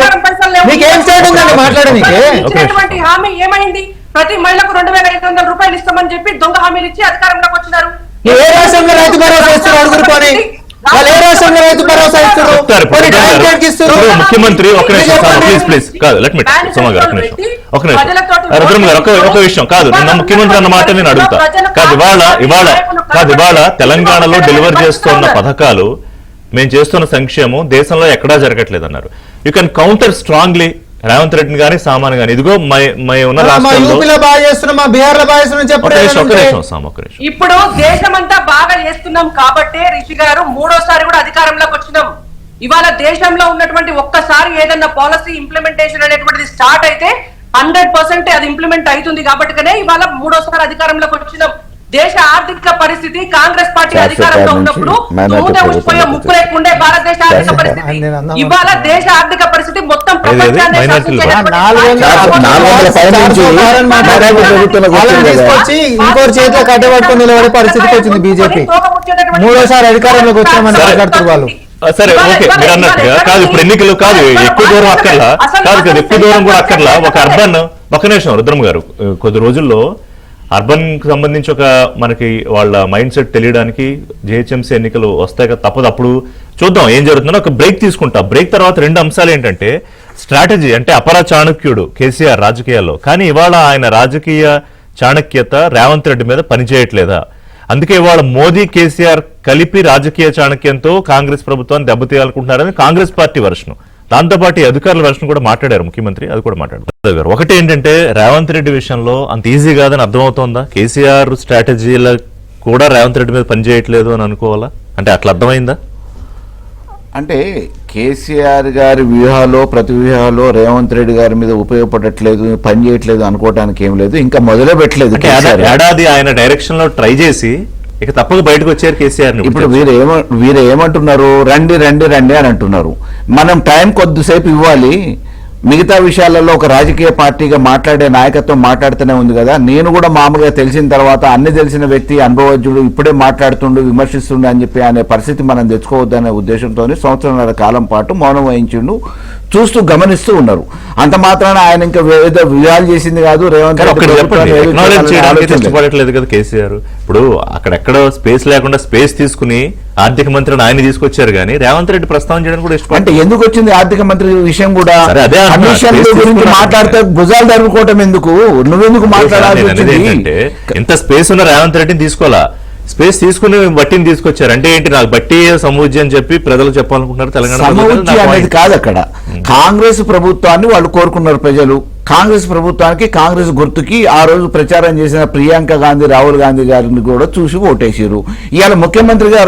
మీకేం స్టేట్ ఉందండి మాట్లాడడానికి? ఇచ్చినటువంటి హామీ ఏమైంది? ప్రతి మహిళకు 2500 రూపాయలు ఇస్తామని చెప్పి దొంగ హామీలు ఇచ్చి అధికారంలోకి వచ్చినారు. ఏ రాష్ట్రంలో రైతు భరోసా ఇస్తారు అడుగురుకొని? వాళ్ళు ఏ రాష్ట్రంలో రైతు భరోసా ఇస్తారు? ముఖ్యమంత్రి ఒక నిమిషం ప్లీజ్ కాదు ఒక నిమిషం రుద్రం గారు ఒక విషయం కాదు, నిన్న ముఖ్యమంత్రి అన్న మాట నేను అడుగుతా. ఇవాళ తెలంగాణలో డెలివర్ చేస్తున్న పథకాలు, మేము చేస్తున్న సంక్షేమం దేశంలో ఎక్కడా జరగట్లేదు అన్నారు. You can counter strongly Revanth రెడ్డిని గానీ సామాన్ గానీ. ఇదిగో ఉన్న రాష్ట్రాల్లో ఇప్పుడు దేశమంతా బాగా చేస్తున్నాం కాబట్టే రిషి గారు మూడోసారి కూడా అధికారంలోకి వచ్చినాం. ఇవాళ దేశంలో ఉన్నటువంటి ఒక్కసారి ఏదన్నా పాలసీ ఇంప్లిమెంటేషన్ అనేటువంటిది స్టార్ట్ అయితే 100% అది ఇంప్లిమెంట్ అవుతుంది కాబట్టినే ఇవాళ మూడోసారి అధికారంలోకి వచ్చినాం. దేశ ఆర్థిక పరిస్థితి కాంగ్రెస్ పార్టీ అధికారంలో ఉన్నప్పుడు ముక్కు లేకుండే భారతదేశ ఆర్థిక పరిస్థితి. ఇవాళ దేశ ఆర్థిక పరిస్థితి మొత్తం ప్రపంచాన్ని ఇంకోటి చేతిలో కట్టబట్టుకుని నిలబడే పరిస్థితికి వచ్చింది బీజేపీ. మూడోసారి అధికారంలోకి వచ్చామని మాట్లాడుతున్నారు వాళ్ళు. సరే ఓకే, మీరు అన్నట్టుగా కాదు ఇప్పుడు ఎన్నికలు కాదు, ఎక్కువ దూరం అక్కర్లా ఎక్కువ దూరం కూడా అక్కర్లా. ఒక అర్బన్ ఒక నిమిషం రుద్రం గారు, కొద్ది రోజుల్లో అర్బన్ కి సంబంధించి ఒక మనకి వాళ్ళ మైండ్ సెట్ తెలియడానికి జిహెచ్ఎంసీ ఎన్నికలు వస్తాయి కదా, తప్పదు. అప్పుడు చూద్దాం ఏం జరుగుతుందో. ఒక బ్రేక్ తీసుకుంటా. బ్రేక్ తర్వాత 2 అంశాలు ఏంటంటే స్ట్రాటజీ, అంటే అపర చాణక్యుడు కేసీఆర్ రాజకీయాల్లో, కానీ ఇవాళ ఆయన రాజకీయ చాణక్యత రేవంత్ రెడ్డి మీద పనిచేయట్లేదా? అందుకే ఇవాళ మోదీ కేసీఆర్ కలిపి రాజకీయ చాణక్యంతో కాంగ్రెస్ ప్రభుత్వాన్ని దెబ్బతీయాలనుకుంటున్నారని కాంగ్రెస్ పార్టీ వర్షను. దాంతోపాటు అధికారుల వర్షం కూడా మాట్లాడారు ముఖ్యమంత్రి, అది కూడా మాట్లాడారు. ఒకటి ఏంటంటే రేవంత్ రెడ్డి విషయంలో అంత ఈజీ కాదని అర్థమవుతోందా? కేసీఆర్ స్ట్రాటజీల కూడా రేవంత్ రెడ్డి మీద పనిచేయట్లేదు అని అనుకోవాలా? అంటే అట్లా అర్థమైందా? అంటే కేసీఆర్ గారి వ్యూహాలో ప్రతి వ్యూహాలో రేవంత్ రెడ్డి గారి మీద ఉపయోగపడట్లేదు, పని చేయట్లేదు అనుకోవడానికి ఏం లేదు. ఇంకా మొదలే పెట్టలేదు. ఏడాది ఆయన డైరెక్షన్ లో ట్రై చేసి ఇక తప్పక బయటకు వచ్చారు కేసీఆర్. ఇప్పుడు వీరు ఏమంటున్నారు? రండి రండి రండి అని అంటున్నారు. మనం టైం కొద్దిసేపు ఇవ్వాలి. మిగతా విషయాలలో ఒక రాజకీయ పార్టీగా మాట్లాడే నాయకత్వం మాట్లాడుతూనే ఉంది కదా. నేను కూడా మామూలుగా తెలిసిన తర్వాత అన్ని తెలిసిన వ్యక్తి, అనుభవజ్ఞుడు, ఇప్పుడే మాట్లాడుతుండు, విమర్శిస్తుండు అని చెప్పి అనే పరిస్థితి మనం తెచ్చుకోవద్దనే ఉద్దేశంతో 1.5 సంవత్సరాల కాలం పాటు మౌనం వహించిండు. చూస్తూ గమనిస్తూ ఉన్నారు. అంత మాత్రాన ఆయన ఇంకా ఏదో వ్యూహాలు చేసింది కాదు. రేవంత్ ఇష్టపడట్లేదు కదా కేసీఆర్. ఇప్పుడు అక్కడెక్కడ స్పేస్ లేకుండా స్పేస్ తీసుకుని ఆర్థిక మంత్రిని ఆయన తీసుకొచ్చారు, కానీ రేవంత్ రెడ్డి ప్రస్తావన చేయడానికి కూడా ఇష్టం. అంటే ఎందుకు వచ్చింది ఆర్థిక మంత్రి విషయం కూడా? గురించి మాట్లాడితే భుజాలు జరుపుకోవటం ఎందుకు? నువ్వెందుకు మాట్లాడాలి? ఎంత స్పేస్ ఉన్న రేవంత్ రెడ్డిని తీసుకోవాలా? స్పేస్ తీసుకుని బట్టిని తీసుకొచ్చారు అంటే ఏంటి? నాకు బట్టి సమూజ్యం అని చెప్పి ప్రజలు చెప్పాలనుకుంటున్నారు. తెలంగాణ అనేది కాదు, అక్కడ కాంగ్రెస్ ప్రభుత్వాన్ని వాళ్ళు కోరుకున్నారు ప్రజలు. కాంగ్రెస్ ప్రభుత్వానికి, కాంగ్రెస్ గుర్తుకి ఆ రోజు ప్రచారం చేసిన ప్రియాంక గాంధీ, రాహుల్ గాంధీ గారిని కూడా చూసి ఓటేసారు. ఇవాళ ముఖ్యమంత్రిగా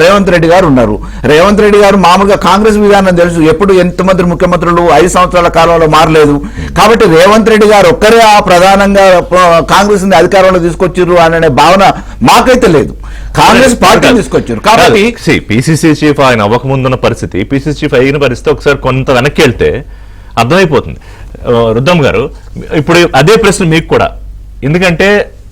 రేవంత్ రెడ్డి గారు ఉన్నారు. రేవంత్ రెడ్డి గారు మామూలుగా కాంగ్రెస్ విధానం తెలుసు. ఎప్పుడు ఎంతమంది ముఖ్యమంత్రులు 5 సంవత్సరాల కాలంలో మారలేదు. కాబట్టి రేవంత్ రెడ్డి గారు ఒక్కరే ప్రధానంగా కాంగ్రెస్ ని అధికారంలో తీసుకొచ్చారు అనే భావన మాకైతే లేదు. కాంగ్రెస్ పార్టీ తీసుకొచ్చారు. కాబట్టి పిసిసి చీఫ్ ఆయన అవ్వకముందున్న పరిస్థితి, పిసిసి చీఫ్ అయిన పరిస్థితి ఒకసారి కొంత వెనక్కి వెళ్తే అర్థమైపోతుంది. రుద్రం గారు, ఇప్పుడు అదే ప్రశ్న మీకు కూడా. ఎందుకంటే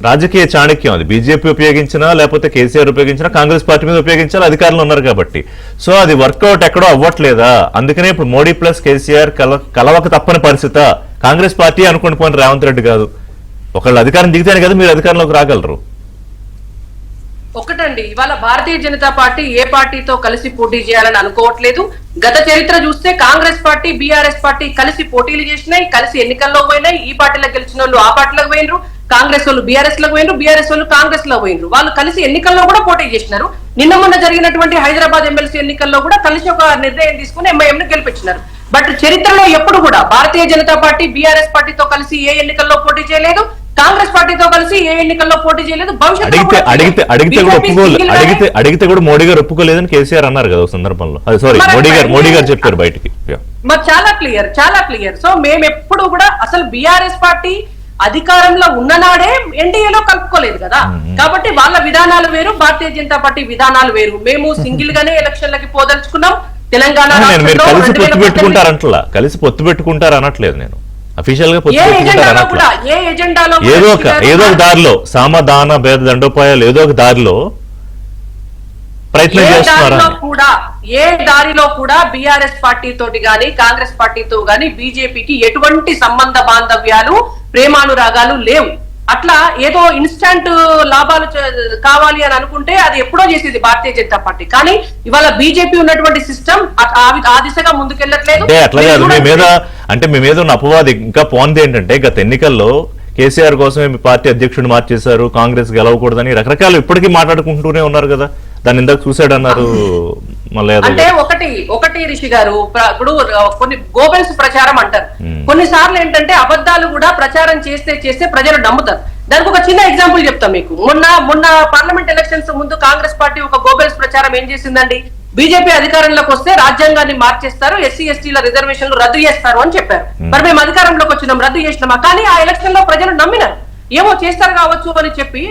రాజకీయ చాణక్యం అది బీజేపీ ఉపయోగించినా లేకపోతే కేసీఆర్ ఉపయోగించినా కాంగ్రెస్ పార్టీ మీద ఉపయోగించాలి, అధికారంలో ఉన్నారు కాబట్టి. సో అది వర్కౌట్ ఎక్కడో అవ్వట్లేదా? అందుకనే ఇప్పుడు మోడీ ప్లస్ కేసీఆర్ కలవక తప్పని పరిస్థితి. కాంగ్రెస్ పార్టీ అనుకుని పోయిన రేవంత్ రెడ్డి కాదు. ఒకళ్ళు అధికారం దిగితేనే కదా మీరు అధికారంలోకి రాగలరు. ఒకటండి, ఇవాళ భారతీయ జనతా పార్టీ ఏ పార్టీతో కలిసి పోటీ చేయాలని అనుకోవట్లేదు. గత చరిత్ర చూస్తే కాంగ్రెస్ పార్టీ, బీఆర్ఎస్ పార్టీ కలిసి పోటీలు చేసినాయి, కలిసి ఎన్నికల్లో పోయినాయి. ఈ పార్టీలో గెలిచిన వాళ్ళు ఆ పార్టీలకు పోయినరు, కాంగ్రెస్ వాళ్ళు బీఆర్ఎస్ లకు పోయినరు, బీఆర్ఎస్ వాళ్ళు కాంగ్రెస్ లో పోయినరు. వాళ్ళు కలిసి ఎన్నికల్లో కూడా పోటీ చేసినారు. నిన్న మొన్న జరిగినటువంటి హైదరాబాద్ ఎమ్మెల్సీ ఎన్నికల్లో కూడా కలిసి ఒక నిర్ణయం తీసుకుని ఎంఐఎం ను గెలిపించినారు. బట్ చరిత్రలో ఎప్పుడు కూడా భారతీయ జనతా పార్టీ బీఆర్ఎస్ పార్టీతో కలిసి ఏ ఎన్నికల్లో పోటీ చేయలేదు, కాంగ్రెస్ పార్టీతో కలిసి ఏ ఎన్నికల్లో పోటీ చేయలేదు. అడిగితే కూడా మోడీ గారు ఒప్పుకోలేదని కేసీఆర్ అన్నారు కదా సందర్భంలో. సారీ, మోడీ గారు చెప్పారు బయటికి. మరి చాలా క్లియర్. సో మేము ఎప్పుడు కూడా అసలు బీఆర్ఎస్ పార్టీ అధికారంలో ఉన్ననాడే ఎన్డీఏలో కలుపుకోలేదు కదా. కాబట్టి వాళ్ళ విధానాలు వేరు, భారతీయ జనతా పార్టీ విధానాలు వేరు. మేము సింగిల్ గానే ఎలక్షన్లకి పోదలుచుకున్నాం. తెలంగాణ కలిసి పొత్తు పెట్టుకుంటారంటలా, కలిసి పొత్తు పెట్టుకుంటారు అనట్లేదు నేను. అఫీషియల్ గా పొత్తు పెట్టుకుంటారు ఏదో ఒక దారిలో సామధాన భేద దండోపాయాలు ఏదో ఒక దారిలో ప్రయత్నం చేస్తున్నారు. ఏ దారిలో కూడా బీఆర్ఎస్ పార్టీ తోటి గాని కాంగ్రెస్ పార్టీతో గాని బీజేపీకి ఎటువంటి సంబంధ బాంధవ్యాలు, ప్రేమానురాగాలు లేవు. అట్లా ఏదో ఇన్స్టంట్ లాభాలు కావాలి అని అనుకుంటే అది ఎప్పుడో చేసేది భారతీయ జనతా పార్టీ. కానీ ఇవాళ బీజేపీ ఉన్నటువంటి సిస్టమ్ ఆ దిశగా ముందుకెళ్ళట్లేదు. మీ మీద ఉన్న అపవాది ఇంకా పోంది ఏంటంటే, గత ఎన్నికల్లో కేసీఆర్ కోసమే మీ పార్టీ అధ్యక్షుడు మార్చేశారు, కాంగ్రెస్ గెలవకూడదని రకరకాలు ఇప్పటికీ మాట్లాడుకుంటూనే ఉన్నారు కదా. దాన్ని ఇందాక చూసాడన్నారు మళ్ళీ. అంటే ఒకటి రిషి గారు, ఇప్పుడు కొన్ని గోబెల్స్ ప్రచారం అంటారు. కొన్నిసార్లు ఏంటంటే అబద్ధాలు కూడా ప్రచారం చేస్తే ప్రజలు నమ్ముతారు. దానికి ఒక చిన్న ఎగ్జాంపుల్ చెప్తాం మీకు. మొన్న పార్లమెంట్ ఎలక్షన్స్ ముందు కాంగ్రెస్ పార్టీ ఒక గోబెల్స్ ప్రచారం ఏం చేసిందండి, బీజేపీ అధికారంలోకి వస్తే రాజ్యాంగాన్ని మార్చేస్తారు, ఎస్సీ ఎస్టీల రిజర్వేషన్లు రద్దు చేస్తారు అని చెప్పారు. మరి మేము అధికారంలోకి వచ్చినాం, రద్దు చేసినామా? కానీ ఆ ఎలక్షన్ లో ప్రజలు నమ్మినారు, ఏమో చేస్తారు కావచ్చు అని చెప్పి.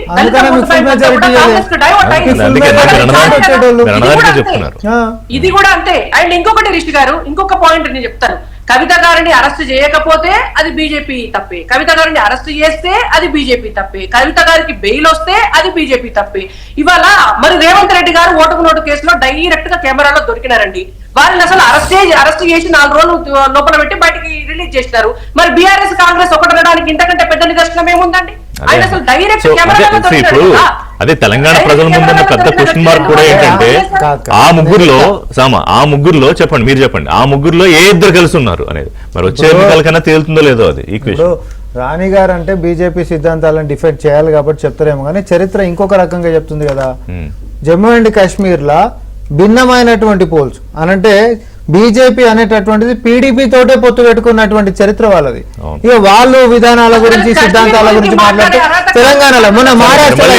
ఇది కూడా అంతే. అండ్ ఇంకొకటి రిషి గారు, ఇంకొక పాయింట్ నేను చెప్తాను. కవిత గారిని అరెస్ట్ చేయకపోతే అది బీజేపీ తప్పే, కవిత గారిని అరెస్ట్ చేస్తే అది బీజేపీ తప్పే, కవిత గారికి బెయిల్ వస్తే అది బీజేపీ తప్పే. ఇవాళ మరి రేవంత్ రెడ్డి గారు ఓటుకు నోటు కేసులో డైరెక్ట్ గా కెమెరాలో దొరికినారండి. వారిని అసలు అరెస్ట్ చేసి 4 రోజులు లోపల పెట్టి బయటికి రిలీజ్ చేసినారు. మరి బీఆర్ఎస్ కాంగ్రెస్ ఒకటనడానికి ఇంతకంటే పెద్ద నిదర్శనం ఏముందండి? ఆయన అసలు డైరెక్ట్ కెమెరాలో దొరికినారు. అదే తెలంగాణ ప్రజల ముందున్న పెద్ద క్వశ్చన్ మార్క్ కూడా ఏంటంటే, ఆ ముగ్గురులో చెప్పండి, మీరు చెప్పండి, ఆ ముగ్గురులో ఏ ఇద్దరు కలిసి ఉన్నారు అనేది మరి వచ్చే ఎన్నికలకన్నా తేలుతుందో లేదో అది ఈ క్వశ్చన్. రాణి గారు అంటే బీజేపీ సిద్ధాంతాలను డిఫెండ్ చేయాలి కాబట్టి చెప్తారేమో, కానీ చరిత్ర ఇంకొక రకంగా చెప్తుంది కదా. జమ్మూ అండ్ కాశ్మీర్ లా భిన్నమైనటువంటి పోల్స్ అనంటే బీజేపీ అనేటటువంటిది పీడీపీ తోటే పొత్తు పెట్టుకున్నటువంటి చరిత్ర వాళ్ళది. ఇక వాళ్ళు విధానాల గురించి సిద్ధాంతాల గురించి మాట్లాడితే తెలంగాణలో మొన్న మహారాష్ట్రలో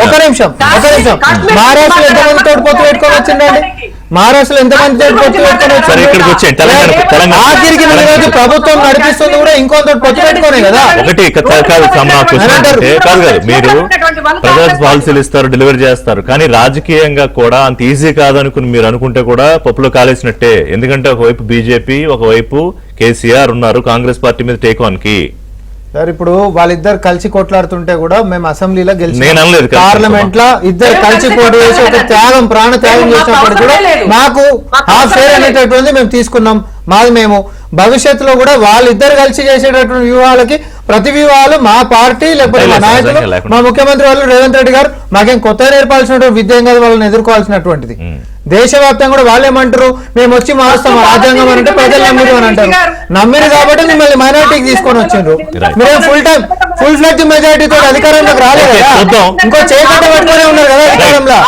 ఒక నిమిషం మహారాష్ట్రలో ఎంతమంది తోటి పొత్తు పెట్టుకొని వచ్చిందండి? మహారాష్ట్రలో ఎంతమంది తోటి పొత్తు పెట్టుకొని వచ్చింది? ఆఖరికి ఈరోజు ప్రభుత్వం నడిపిస్తుంది కూడా ఇంకొంత పొత్తు పెట్టుకునే కదా. మీరు ప్రజా పాలసీలు ఇస్తారు, డెలివరీ చేస్తారు, కానీ రాజకీయంగా కూడా అంత ఈజీ కాదనుకుని మీరు అనుకుంటే కూడా పప్పులో కాలేసినట్టే. ఎందుకంటే ఒకవైపు బీజేపీ, ఒకవైపు కేసీఆర్ ఉన్నారు కాంగ్రెస్ పార్టీ మీద టేక్ ఆన్ కి. సార్ ఇప్పుడు వాళ్ళిద్దరు కలిసి కొట్లాడుతుంటే కూడా మేము అసెంబ్లీలో గెలిచి పార్లమెంట్ లో ఇద్దరు కలిసి పోటీ చేసి ఒక త్యాగం, ప్రాణ త్యాగం చేసినప్పుడు కూడా మాకు హాఫ్ షేర్ అనేటటువంటిది మేము తీసుకున్నాం. మాది మేము భవిష్యత్తులో కూడా వాళ్ళిద్దరు కలిసి చేసేటటువంటి వ్యూహాలకి ప్రతి వ్యూహాలు మా పార్టీ లేకపోతే మా నాయకులు, మా ముఖ్యమంత్రి వాళ్ళు రేవంత్ రెడ్డి గారు మాకేం కొత్త నేర్పాల్సినటువంటి విద్య కాదు వాళ్ళని ఎదుర్కోవాల్సినటువంటిది. దేశవ్యాప్తంగా కూడా వాళ్ళేమంటారు, మేము వచ్చి మారుస్తాం రాజ్యాంగం అంటే ప్రజలు నమ్మిరు అని అంటారు. నమ్మిరు కాబట్టి మిమ్మల్ని మైనారిటీకి తీసుకొని వచ్చిండ్రు. మీరు ఫుల్ ఫ్లెడ్జ్ మెజారిటీతో అధికారంలోకి రాలేదు కదా, ఇంకో చేయకుండా పట్టుకునే ఉన్నారు కదా అధికారంలో.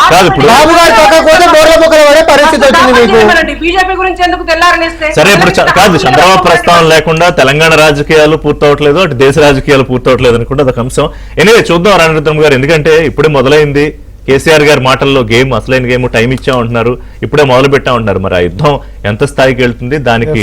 బాబు గారు పక్కకపోతే బోర్ల పక్కన పడే పరిస్థితి వచ్చింది మీకు. సరే ఇప్పుడు కాదు, చంద్రబాబు ప్రస్తావన లేకుండా తెలంగాణ రాజకీయాలు పూర్తవట్లేదు, అటు దేశ రాజకీయాలు పూర్తవట్లేదు అని కూడా అదొక అంశం. ఎనివే చూద్దాం రాణిరుద్రం గారు, ఎందుకంటే ఇప్పుడే మొదలైంది కేసీఆర్ గారి మాటల్లో గేమ్, అసలైన గేమ్ టైం ఇచ్చా ఉంటున్నారు, ఇప్పుడే మొదలు పెట్టా ఉంటున్నారు. మరి ఆ యుద్ధం ఎంత స్థాయికి వెళ్తుంది, దానికి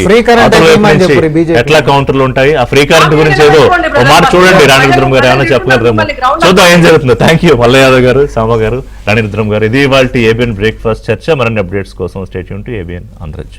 ఎట్లా కౌంటర్లు ఉంటాయి, ఆ ఫ్రీ కరెంట్ గురించి ఏదో ఒక మాట చూడండి రాణిరుద్రం గారు ఏమైనా చెప్పగలరేమో, చూద్దాం ఏం జరుగుతుందో. థ్యాంక్ యూ మల్ల యాదవ్ గారు, సామ గారు, రాణిరుద్రం గారు. ఇది ఇవాళ ఏబిఎన్ బ్రేక్ఫాస్ట్ చర్చ. మరిన్ని అప్డేట్స్ కోసం stay tune to ABN Andhra Jyothi.